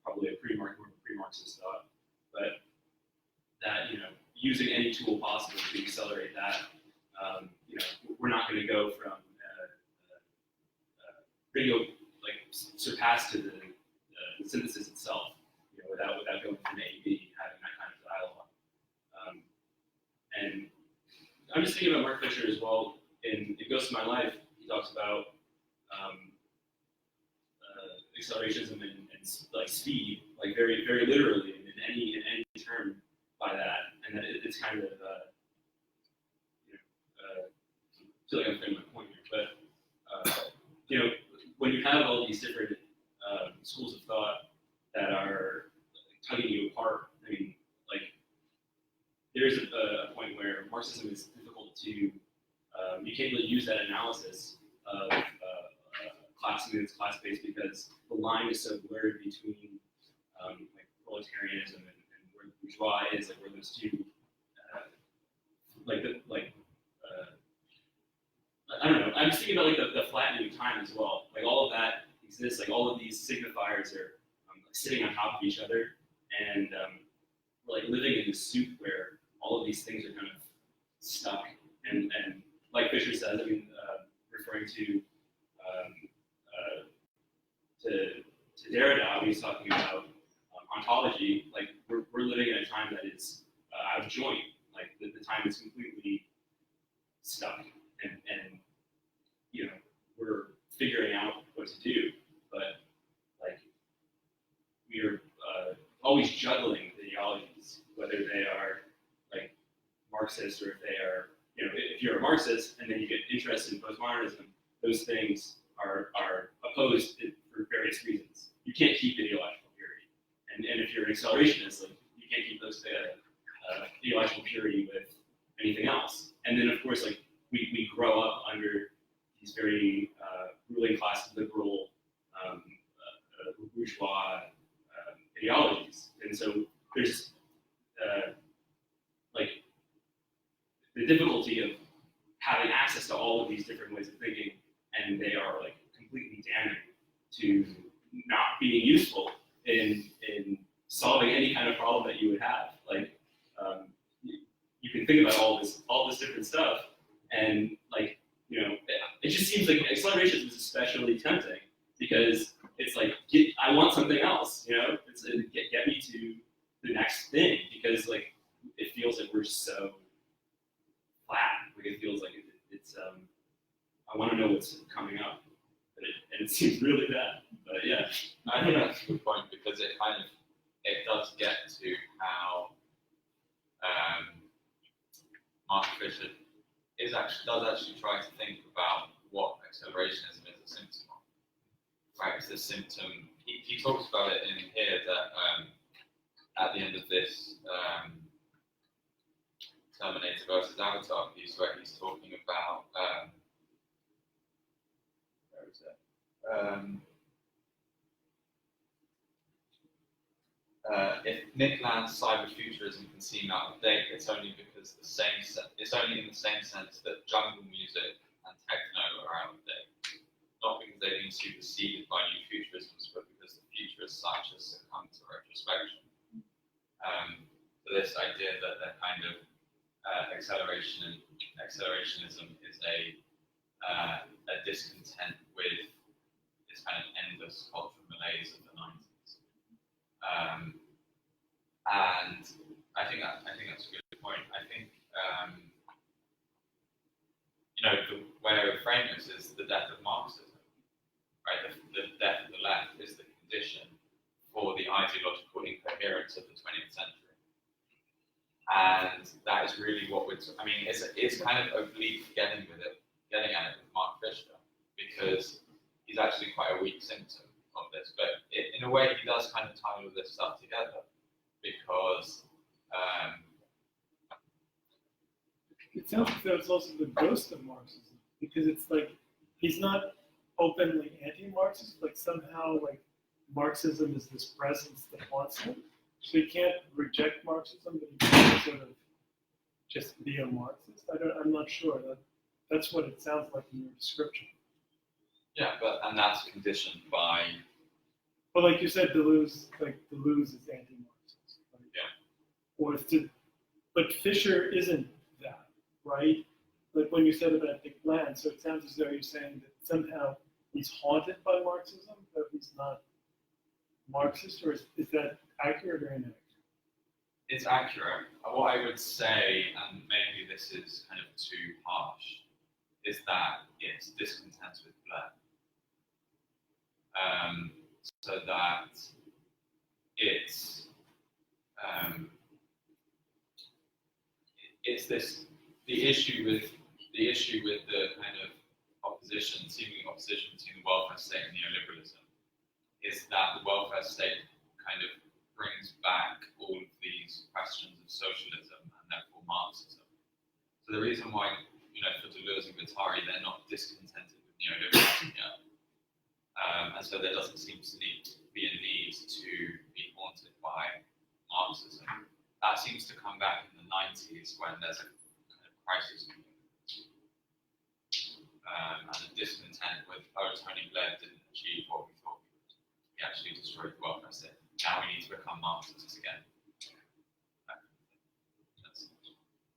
probably a pre-Marxist thought, but that, you know, using any tool possible to accelerate that, you know, we're not going to go from surpass to the synthesis itself, you know, without going from A to B, having that kind of dialogue. And I'm just thinking about Mark Fisher as well. In It Goes to My Life, he talks about accelerationism and like speed, like very very literally in any term by that, and that it's kind of you know I feel like I'm framing my point here, but you know, when you have all these different schools of thought that are tugging you apart, I mean, like there's a point where Marxism is difficult to you can't really use that analysis of class movements, class-based, because the line is so blurred between like proletarianism and where the bourgeoisie bourgeois is, like where those two, I don't know. I'm just thinking about like the flattening of time as well. Like all of that exists. Like all of these signifiers are sitting on top of each other, and we're like living in this soup where all of these things are kind of stuck. And like Fisher says, I mean, referring to Derrida, when he's talking about ontology, like we're living in a time that is out of joint. Like the time is completely stuck, and you know, we're figuring out what to do, but like we are always juggling the ideologies, whether they are like Marxist or if they are, you know, if you're a Marxist and then you get interested in postmodernism, those things are opposed for various reasons. You can't keep ideological purity, and if you're an accelerationist, like you can't keep those ideological purity with anything else. And then of course, like we grow up under these very ruling class liberal bourgeois ideologies, and so there's like the difficulty of having access to all of these different ways of thinking, and they are like completely damning to not being useful in solving any kind of problem that you would have. Like you can think about all this different stuff, and like, you know, it just seems like acceleration is especially tempting because it's like I want something else, you know, it's get me to the next thing, because like it feels like we're so flat. Like it feels like it's I want to know what's coming up, and it seems really bad. But yeah,
I think that's a good point, because it does get to how Mark Fisher does actually try to think about what accelerationism is a symptom of. Right, it's a symptom. He talks about it in here that at the end of this Terminator versus Avatar piece, where he's talking about where is it? If Nick Land's cyberfuturism can seem out of date, it's only because it's only in the same sense that jungle music and techno are out of date. Not because they've been superseded by new futurisms, but because the futurists such as succumb to retrospection. So this idea that the kind of accelerationism is a discontent with this kind of endless cultural malaise of the 90s. And I think that's a good point. I think you know, the way I would frame this is the death of Marxism, right? The death of the left is the condition for the ideological incoherence of the 20th century, and that is really what I mean, it's kind of oblique getting at it with Mark Fisher, because he's actually quite a weak symptom of this, but in a way he does kind of tie all this stuff together, because
it sounds like that's also the ghost of Marxism, because it's like he's not openly anti-Marxist, like somehow like Marxism is this presence that wants him, so he can't reject Marxism, but he can sort of just be a Marxist. I'm not sure. That's what it sounds like in your description.
yeah, and that's conditioned by.
But like you said, Deleuze is anti-Marxist. Right?
Yeah.
But Fisher isn't that, right? Like when you said about Nick Land, so it sounds as though you're saying that somehow he's haunted by Marxism, that he's not Marxist, or is that accurate or inaccurate?
It's accurate. What I would say, and maybe this is kind of too harsh, is that it's discontent with Blair. So that it's the issue with the kind of seeming opposition between the welfare state and neoliberalism is that the welfare state kind of brings back all of these questions of socialism and therefore Marxism. So the reason why, you know, for Deleuze and Guattari, they're not discontented with neoliberalism yet. And so there doesn't seem to be a need to be haunted by Marxism. That that seems to come back in the 90s when there's a kind of crisis and a discontent with, oh, Tony Blair didn't achieve what we thought he would. He actually destroyed the welfare state. Now we need to become Marxists again.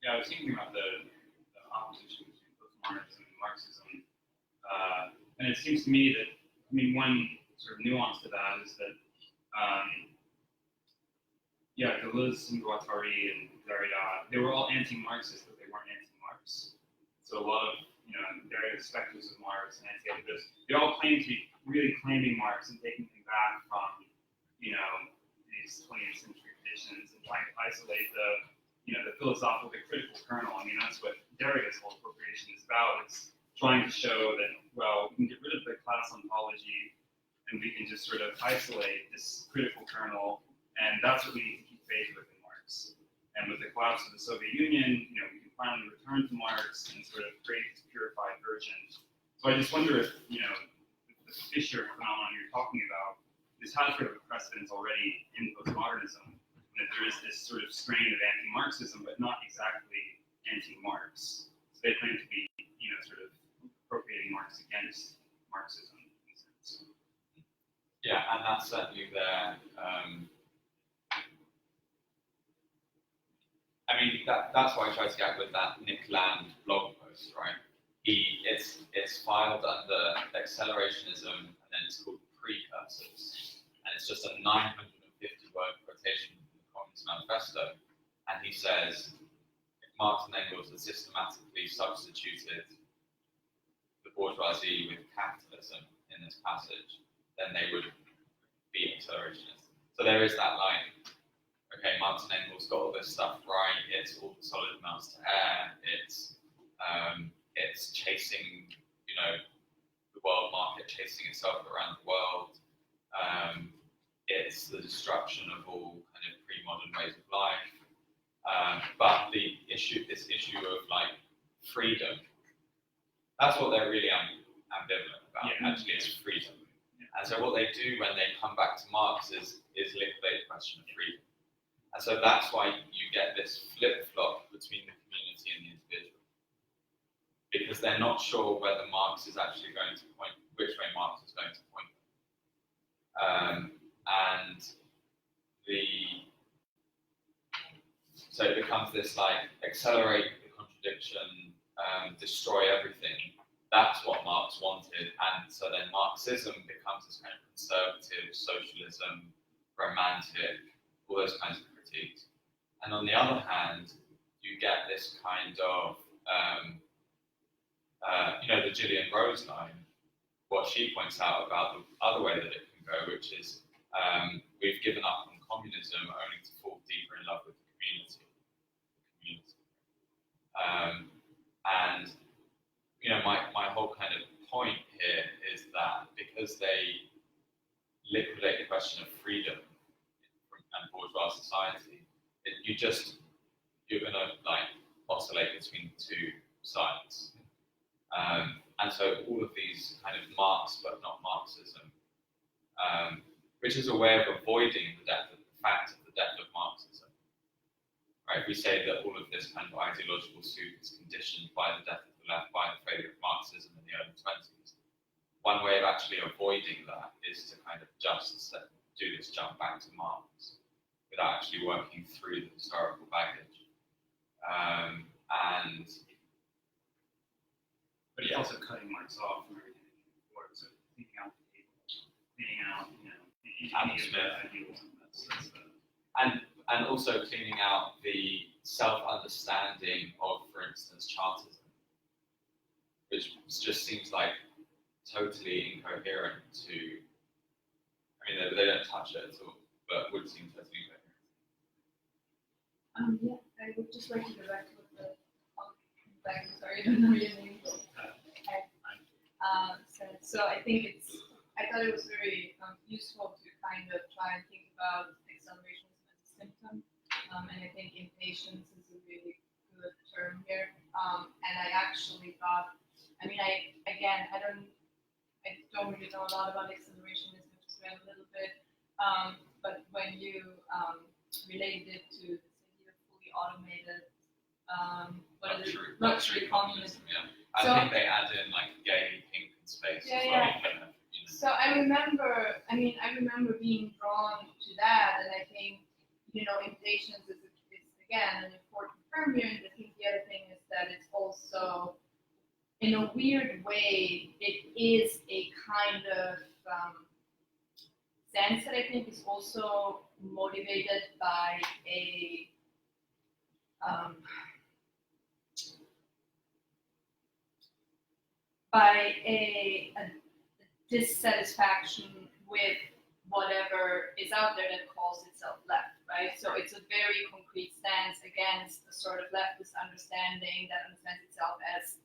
Yeah, I was thinking about the opposition between postmodernism and Marxism. And it seems to me that, I mean, one sort of nuance to that is that, Deleuze and Guattari and Derrida, they were all anti-Marxist, but they weren't anti-Marx. So a lot of, various specters of Marx and anti-activists, they all claim to be really claiming Marx and taking him back from, these 20th century traditions and trying to isolate the philosophical, the critical kernel. I mean, that's what Derrida's whole appropriation is about. It's trying to show that, well, we can get rid of the class ontology and we can just sort of isolate this critical kernel, and that's what we need to keep faith with in Marx. And with the collapse of the Soviet Union, we can finally return to Marx and sort of create this purified version. So I just wonder if, the Fischer phenomenon you're talking about, this has sort of a precedence already in postmodernism, that there is this sort of strain of anti-Marxism, but not exactly anti-Marx. So they claim to be, sort of appropriating Marx against Marxism in a sense.
Yeah, and that's certainly there. I mean, that's why I tried to get with that Nick Land blog post, right? It's filed under Accelerationism, and then it's called Precursors, and it's just a 950-word quotation from the Communist Manifesto, and he says, if Marx and Engels had systematically substituted the bourgeoisie with capitalism in this passage, then they would be accelerationists. So there is that line. Okay, Marx and Engels got all this stuff right. It's all the solid amounts to air. It's chasing, the world market chasing itself around the world. It's the destruction of all kind of pre-modern ways of life. But this issue of like freedom, that's what they're really ambivalent about. Yeah. Actually, it's freedom. Yeah. And so what they do when they come back to Marx is liquidate the question of freedom. And so that's why you get this flip-flop between the community and the individual. Because they're not sure whether Marx is actually going to point, which way Marx is going to point. So it becomes this like accelerate the contradiction, destroy everything. That's what Marx wanted. And so then Marxism becomes this kind of conservative, socialism, romantic, all those kinds of critiques. And on the other hand, you get this kind of, the Gillian Rose line, what she points out about the other way that it can go, which is we've given up on communism only to fall deeper in love with the community. My whole kind of point here is that because they liquidate the question of freedom and bourgeois society, you're going to like oscillate between two sides. And so all of these kind of Marx but not Marxism, which is a way of avoiding the fact of the death of Marxism. Right? We say that all of this kind of ideological soup is conditioned by the death of the left, by the failure of Marxism in the early 20s. One way of actually avoiding that is to kind of just do this jump back to Marx without actually working through the historical baggage.
But it's also cutting Marx off from everything before, so thinking out the table, thinking out, any of the idealism.
And also cleaning out the self-understanding of, for instance, Chartism, which just seems like totally incoherent to, they don't touch it at all, but would seem totally incoherent.
I would just like to go back to what the sorry, I don't know your name. So I thought it was very useful to kind of try and think about acceleration as a symptom, and I think impatience is a really good term here. And I actually thought, I don't really know a lot about accelerationism, just read a little bit, but when you related it to this idea of automated, luxury communism.
Yeah. I
So-
think they add in like gay, pink, and space
Yeah,
as well.
yeah.
You know.
So I remember being drawn to that, and I think, impatience is again an important term here. And I think the other thing is that it's also, in a weird way, it is a kind of sense that I think is also motivated by a dissatisfaction with whatever is out there that calls itself left, right? So it's a very concrete stance against a sort of leftist understanding that understands itself as,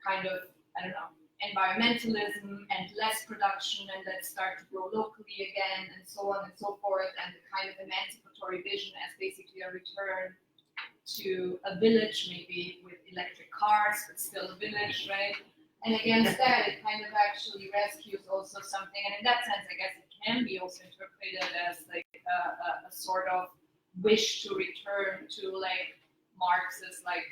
kind of, I don't know, environmentalism and less production, and let's start to grow locally again, and so on and so forth, and the kind of emancipatory vision as basically a return to a village, maybe with electric cars, but still a village, right? And against that, it kind of actually rescues also something, and in that sense, I guess it can be also interpreted as like a sort of wish to return to like Marx's like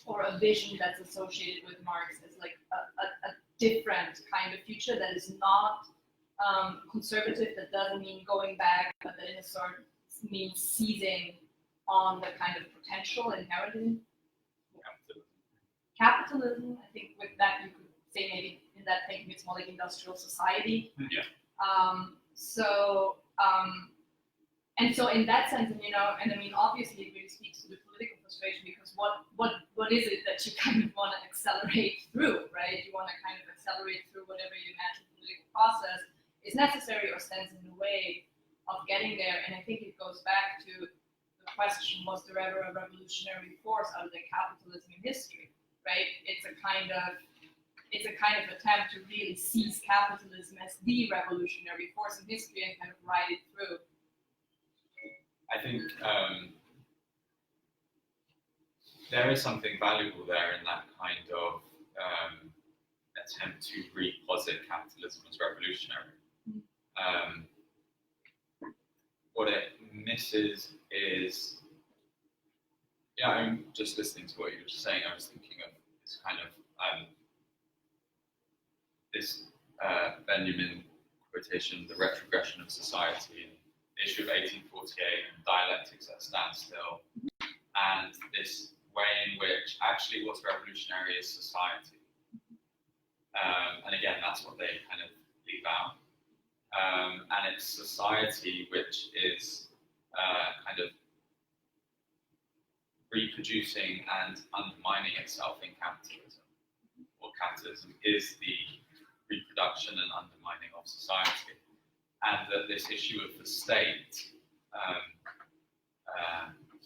or a vision that's associated with Marx as like a different kind of future that is not conservative, that doesn't mean going back, but that in a sort means seizing on the kind of potential inherent in capitalism. I think with that you could say maybe in that thinking it's more like industrial society.
Yeah.
And so in that sense, and and I mean obviously it really speaks to the political frustration, because what is it that you kind of want to accelerate through, right? You want to kind of accelerate through whatever you imagine political process is necessary or stands in the way of getting there. And I think it goes back to the question, was there ever a revolutionary force out of the capitalism in history? Right? It's a kind of attempt to really seize capitalism as the revolutionary force in history and kind of ride it through.
I think there is something valuable there in that kind of attempt to reposit capitalism as revolutionary. What it misses is, I'm just listening to what you were just saying. I was thinking of this kind of this Benjamin quotation, the retrogression of society, and the issue of 1848 and dialectics at standstill, and this way in which actually what's revolutionary is society. And again, that's what they kind of leave out. And it's society which is kind of reproducing and undermining itself in capitalism. Or capitalism is the reproduction and undermining of society. And that this issue of the state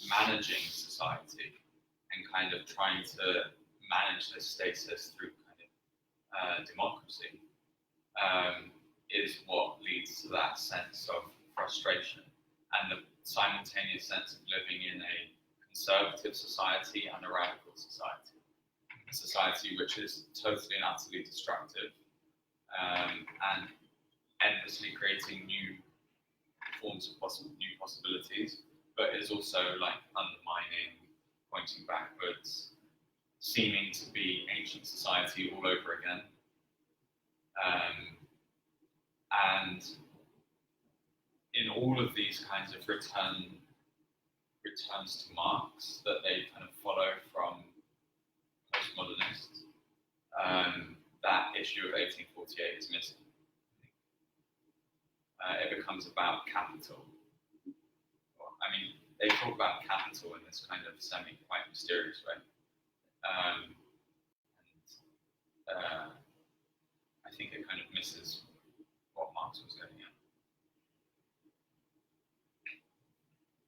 managing society and kind of trying to manage this stasis through kind of democracy is what leads to that sense of frustration and the simultaneous sense of living in a conservative society and a radical society. A society which is totally and utterly destructive and endlessly creating new forms of new possibilities, but is also like undermining, pointing backwards, seeming to be ancient society all over again. And in all of these kinds of returns to Marx that they kind of follow from postmodernists, that issue of 1848 is missing. It becomes about capital. I mean, they talk about capital in this kind of quite mysterious way. I think it kind of misses what Marx was getting at.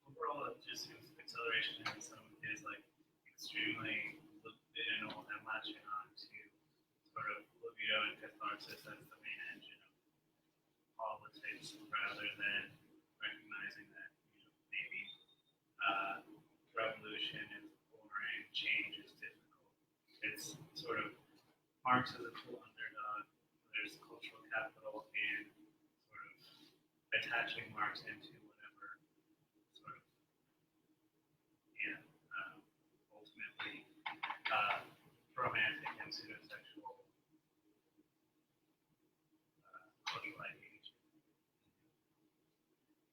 Overall, it just seems accelerationism is like extremely libidinal and latching on to sort of libido and catharsis as the main engine of politics, rather than recognizing that maybe revolution is boring, change is difficult. It's sort of Marx as a cool underdog. There's cultural capital and sort of attaching Marx into whatever sort of pseudosexual social ideation.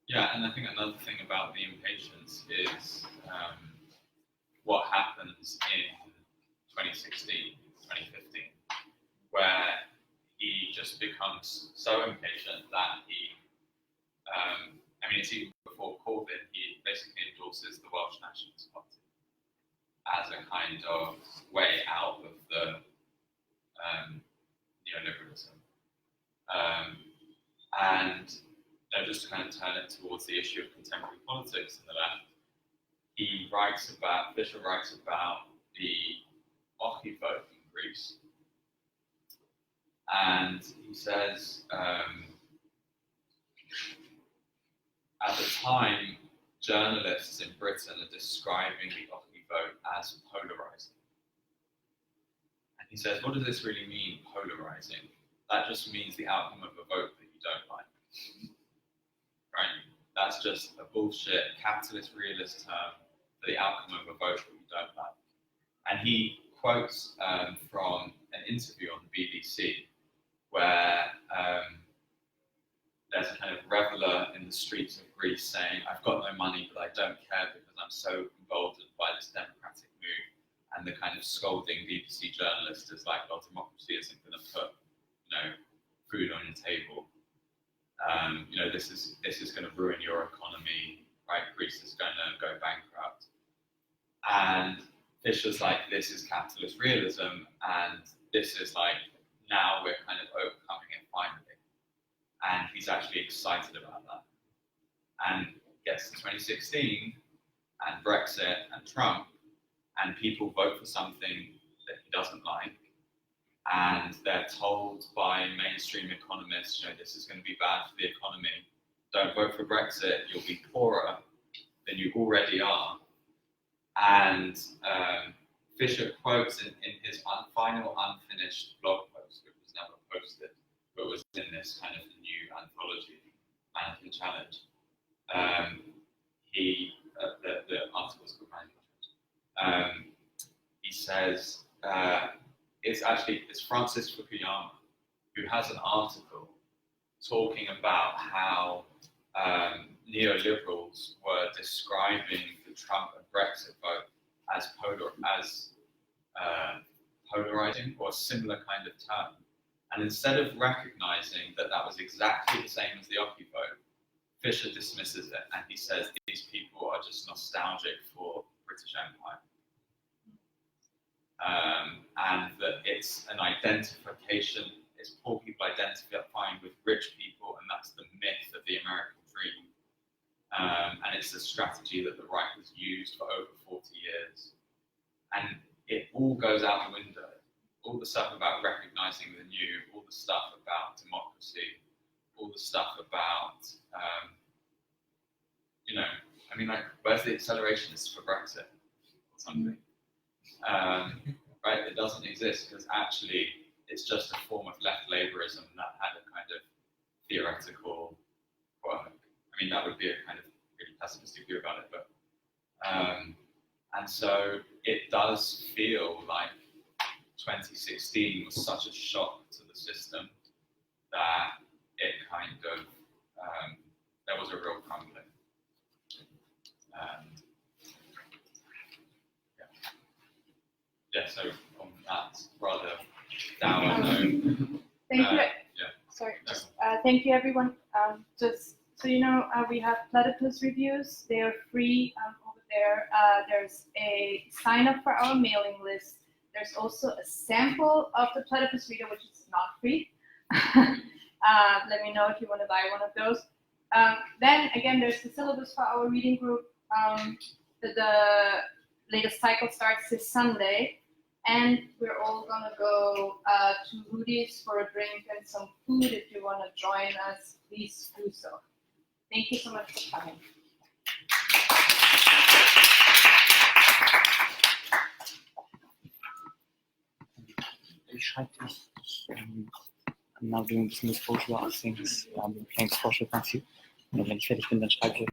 Yeah, and I think another thing about the impatience is what happens in 2016, 2015, where he just becomes so impatient that he, I mean, it's even before Corbyn, he basically endorses the Welsh Nationalist Party as a kind of way out of the neoliberalism. And just to kind of turn it towards the issue of contemporary politics in the left, Fisher writes about the Ochi vote in Greece, and he says, at the time, journalists in Britain are describing the Ochi vote as polarizing. And he says, what does this really mean, polarizing? That just means the outcome of a vote that you don't like. Right? That's just a bullshit capitalist realist term for the outcome of a vote that you don't like. And he quotes from an interview on the BBC where there's a kind of reveller in the streets of Greece saying, I've got no money, but I don't care because I'm so emboldened by this democratic move. And the kind of scolding BBC journalist is like, well, democracy isn't going to put, food on your table. This is going to ruin your economy, right? Greece is going to go bankrupt. And Fisher's like, this is capitalist realism, and this is like, now we're kind of overcoming it finally. And he's actually excited about that. And gets to 2016, and Brexit, and Trump, and people vote for something that he doesn't like, and they're told by mainstream economists, this is going to be bad for the economy. Don't vote for Brexit, you'll be poorer than you already are. And Fisher quotes in his final unfinished blog post, which was never posted, but was in this kind of new anthology, Mannequin Challenge. The article's called Mannequin Challenge. He says, it's Francis Fukuyama who has an article talking about how neoliberals were describing the Trump and Brexit vote as polarizing, or a similar kind of term. And instead of recognizing that that was exactly the same as the Ochi vote, Fisher dismisses it, and he says these people are just nostalgic for British Empire. And that it's an identification, it's poor people identifying with rich people, and that's the myth of the American dream. And it's a strategy that the right has used for over 40 years. And it all goes out the window. All the stuff about recognizing the new, all the stuff about democracy, all the stuff about, where's the accelerationists for Brexit or something? Right, it doesn't exist because actually it's just a form of left laborism that had a kind of theoretical work. That would be a kind of really pessimistic view about it, but and so it does feel like 2016 was such a shock to the system that it kind of there was a real crumbling. So on that rather dour note.
Thank you. Sorry. Thank you, everyone. Just so you know, we have Platypus reviews. They are free over there. There's a sign up for our mailing list. There's also a sample of the Platypus reader, which is not free. Let me know if you want to buy one of those. Then again, there's the syllabus for our reading group. The latest cycle starts this Sunday, and we're all gonna go to Rudy's for a drink and some food. If you want to join us, please do so. Thank you so much for coming.
I'm now doing this bourgeois things, playing social fancy. Und wenn ich fertig bin, dann schreibe ich